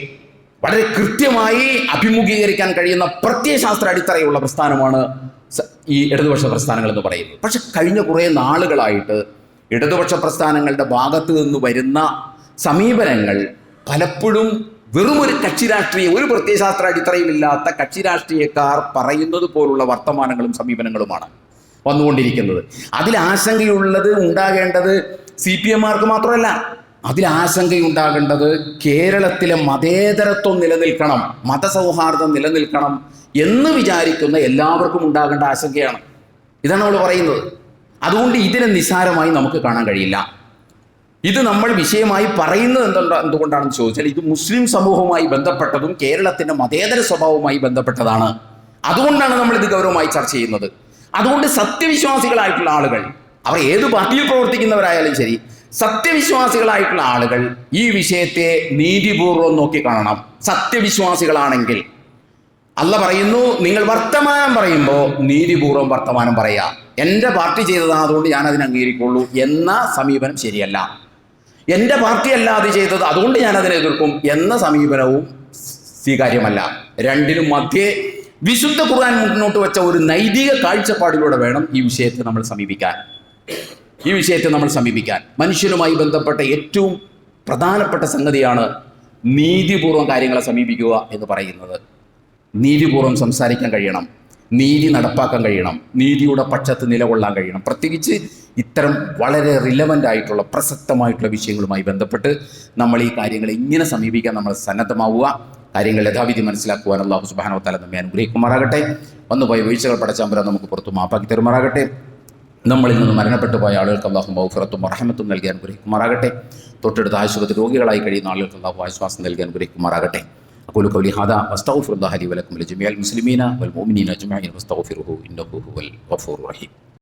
വളരെ കൃത്യമായി അഭിമുഖീകരിക്കാൻ കഴിയുന്ന പ്രത്യയശാസ്ത്ര അടിത്തറയുള്ള പ്രസ്ഥാനമാണ് ഈ ഇടതുപക്ഷ പ്രസ്ഥാനങ്ങൾ എന്ന് പറയുന്നത്. പക്ഷെ കഴിഞ്ഞ കുറേ നാളുകളായിട്ട് ഇടതുപക്ഷ പ്രസ്ഥാനങ്ങളുടെ ഭാഗത്ത് നിന്ന് വരുന്ന സമീപനങ്ങൾ പലപ്പോഴും വെറുമൊരു കക്ഷി രാഷ്ട്രീയം, ഒരു പ്രത്യയശാസ്ത്ര അടിത്തറയുമില്ലാത്ത കക്ഷി രാഷ്ട്രീയക്കാർ പറയുന്നത് പോലുള്ള വർത്തമാനങ്ങളും സമീപനങ്ങളുമാണ് വന്നുകൊണ്ടിരിക്കുന്നത്. അതിൽ ആശങ്കയുള്ളത് ഉണ്ടാകേണ്ടത് CPMമാർക്ക് മാത്രമല്ല, അതിൽ ആശങ്കയുണ്ടാകേണ്ടത് കേരളത്തിലെ മതേതരത്വം നിലനിൽക്കണം, മതസൗഹാർദ്ദം നിലനിൽക്കണം എന്ന് വിചാരിക്കുന്ന എല്ലാവർക്കും ഉണ്ടാകേണ്ട ആശങ്കയാണ്. ഇതാണ് നമ്മൾ പറയുന്നത്. അതുകൊണ്ട് ഇതിനെ നിസ്സാരമായി നമുക്ക് കാണാൻ കഴിയില്ല. ഇത് നമ്മൾ വിഷയമായി പറയുന്നത് എന്തുകൊണ്ടാണെന്ന് ചോദിച്ചാൽ, ഇത് മുസ്ലിം സമൂഹവുമായി ബന്ധപ്പെട്ടതും കേരളത്തിൻ്റെ മതേതര സ്വഭാവവുമായി ബന്ധപ്പെട്ടതാണ്. അതുകൊണ്ടാണ് നമ്മൾ ഇത് ഗൗരവമായി ചർച്ച ചെയ്യുന്നത്. അതുകൊണ്ട് സത്യവിശ്വാസികളായിട്ടുള്ള ആളുകൾ, അവർ ഏത് പാർട്ടിയിൽ പ്രവർത്തിക്കുന്നവരായാലും ശരി, സത്യവിശ്വാസികളായിട്ടുള്ള ആളുകൾ ഈ വിഷയത്തെ നീതിപൂർവ്വം നോക്കിക്കാണണം. സത്യവിശ്വാസികളാണെങ്കിൽ അല്ല പറയുന്നു, നിങ്ങൾ വർത്തമാനം പറയുമ്പോൾ നീതിപൂർവ്വം വർത്തമാനം പറയുക. എൻ്റെ പാർട്ടി ചെയ്തതാണ്, അതുകൊണ്ട് ഞാൻ അതിനെ അംഗീകരിക്കുള്ളൂ എന്ന സമീപനം ശരിയല്ല. എൻ്റെ പാർട്ടി അല്ല അത് ചെയ്തത്, അതുകൊണ്ട് ഞാൻ അതിനെ എതിർക്കും എന്ന സമീപനവും സ്വീകാര്യമല്ല. രണ്ടിനും മധ്യേ വിശുദ്ധ ഖുർആൻ മുന്നോട്ട് വെച്ച ഒരു നൈതിക കാഴ്ചപ്പാടിലൂടെ വേണം ഈ വിഷയത്തെ നമ്മൾ സമീപിക്കാൻ. മനുഷ്യനുമായി ബന്ധപ്പെട്ട ഏറ്റവും പ്രധാനപ്പെട്ട സംഗതിയാണ് നീതിപൂർവ്വം കാര്യങ്ങളെ സമീപിക്കുക എന്ന് പറയുന്നത്. നീതിപൂർവ്വം സംസാരിക്കാൻ കഴിയണം, നീതി നടപ്പാക്കാൻ കഴിയണം, നീതിയുടെ പക്ഷത്ത് നിലകൊള്ളാൻ കഴിയണം. പ്രത്യേകിച്ച് ഇത്തരം വളരെ റിലവൻ്റ് ആയിട്ടുള്ള പ്രസക്തമായിട്ടുള്ള വിഷയങ്ങളുമായി ബന്ധപ്പെട്ട് നമ്മൾ ഈ കാര്യങ്ങളെ ഇങ്ങനെ സമീപിക്കാൻ നമ്മൾ സന്നദ്ധമാവുക. കാര്യങ്ങൾ യഥാവിധി മനസ്സിലാക്കുവാൻ അല്ലാഹു സുബ്ഹാനഹു വ തആല നമ്മെ അനുഗ്രഹിക്കുമാറാകട്ടെ. വന്നുപോയ വീഴ്ചകൾ പടച്ചതമ്പുരാൻ നമുക്ക് പുറത്തു മാപ്പാക്കി തരുമാറാകട്ടെ. നമ്മളിൽ നിന്ന് മരണപ്പെട്ടു പോയ ആളുകൾക്ക് അല്ലാഹു മഗ്ഫിറത്തും റഹ്മത്തും നൽകി അനുഗ്രഹിക്കുമാറാകട്ടെ. തൊട്ടടുത്ത ആശുപത്രി രോഗികളായി കഴിയുന്ന ആളുകൾക്ക് അല്ലാഹു ആശ്വാസം നൽകി അനുഗ്രഹിക്കുമാറാകട്ടെ. أقول قولي هذا واستغفر الله لي ولكم ولجميع المسلمين والمؤمنين أجمعين فاستغفروه إنه هو الغفور الرحيم.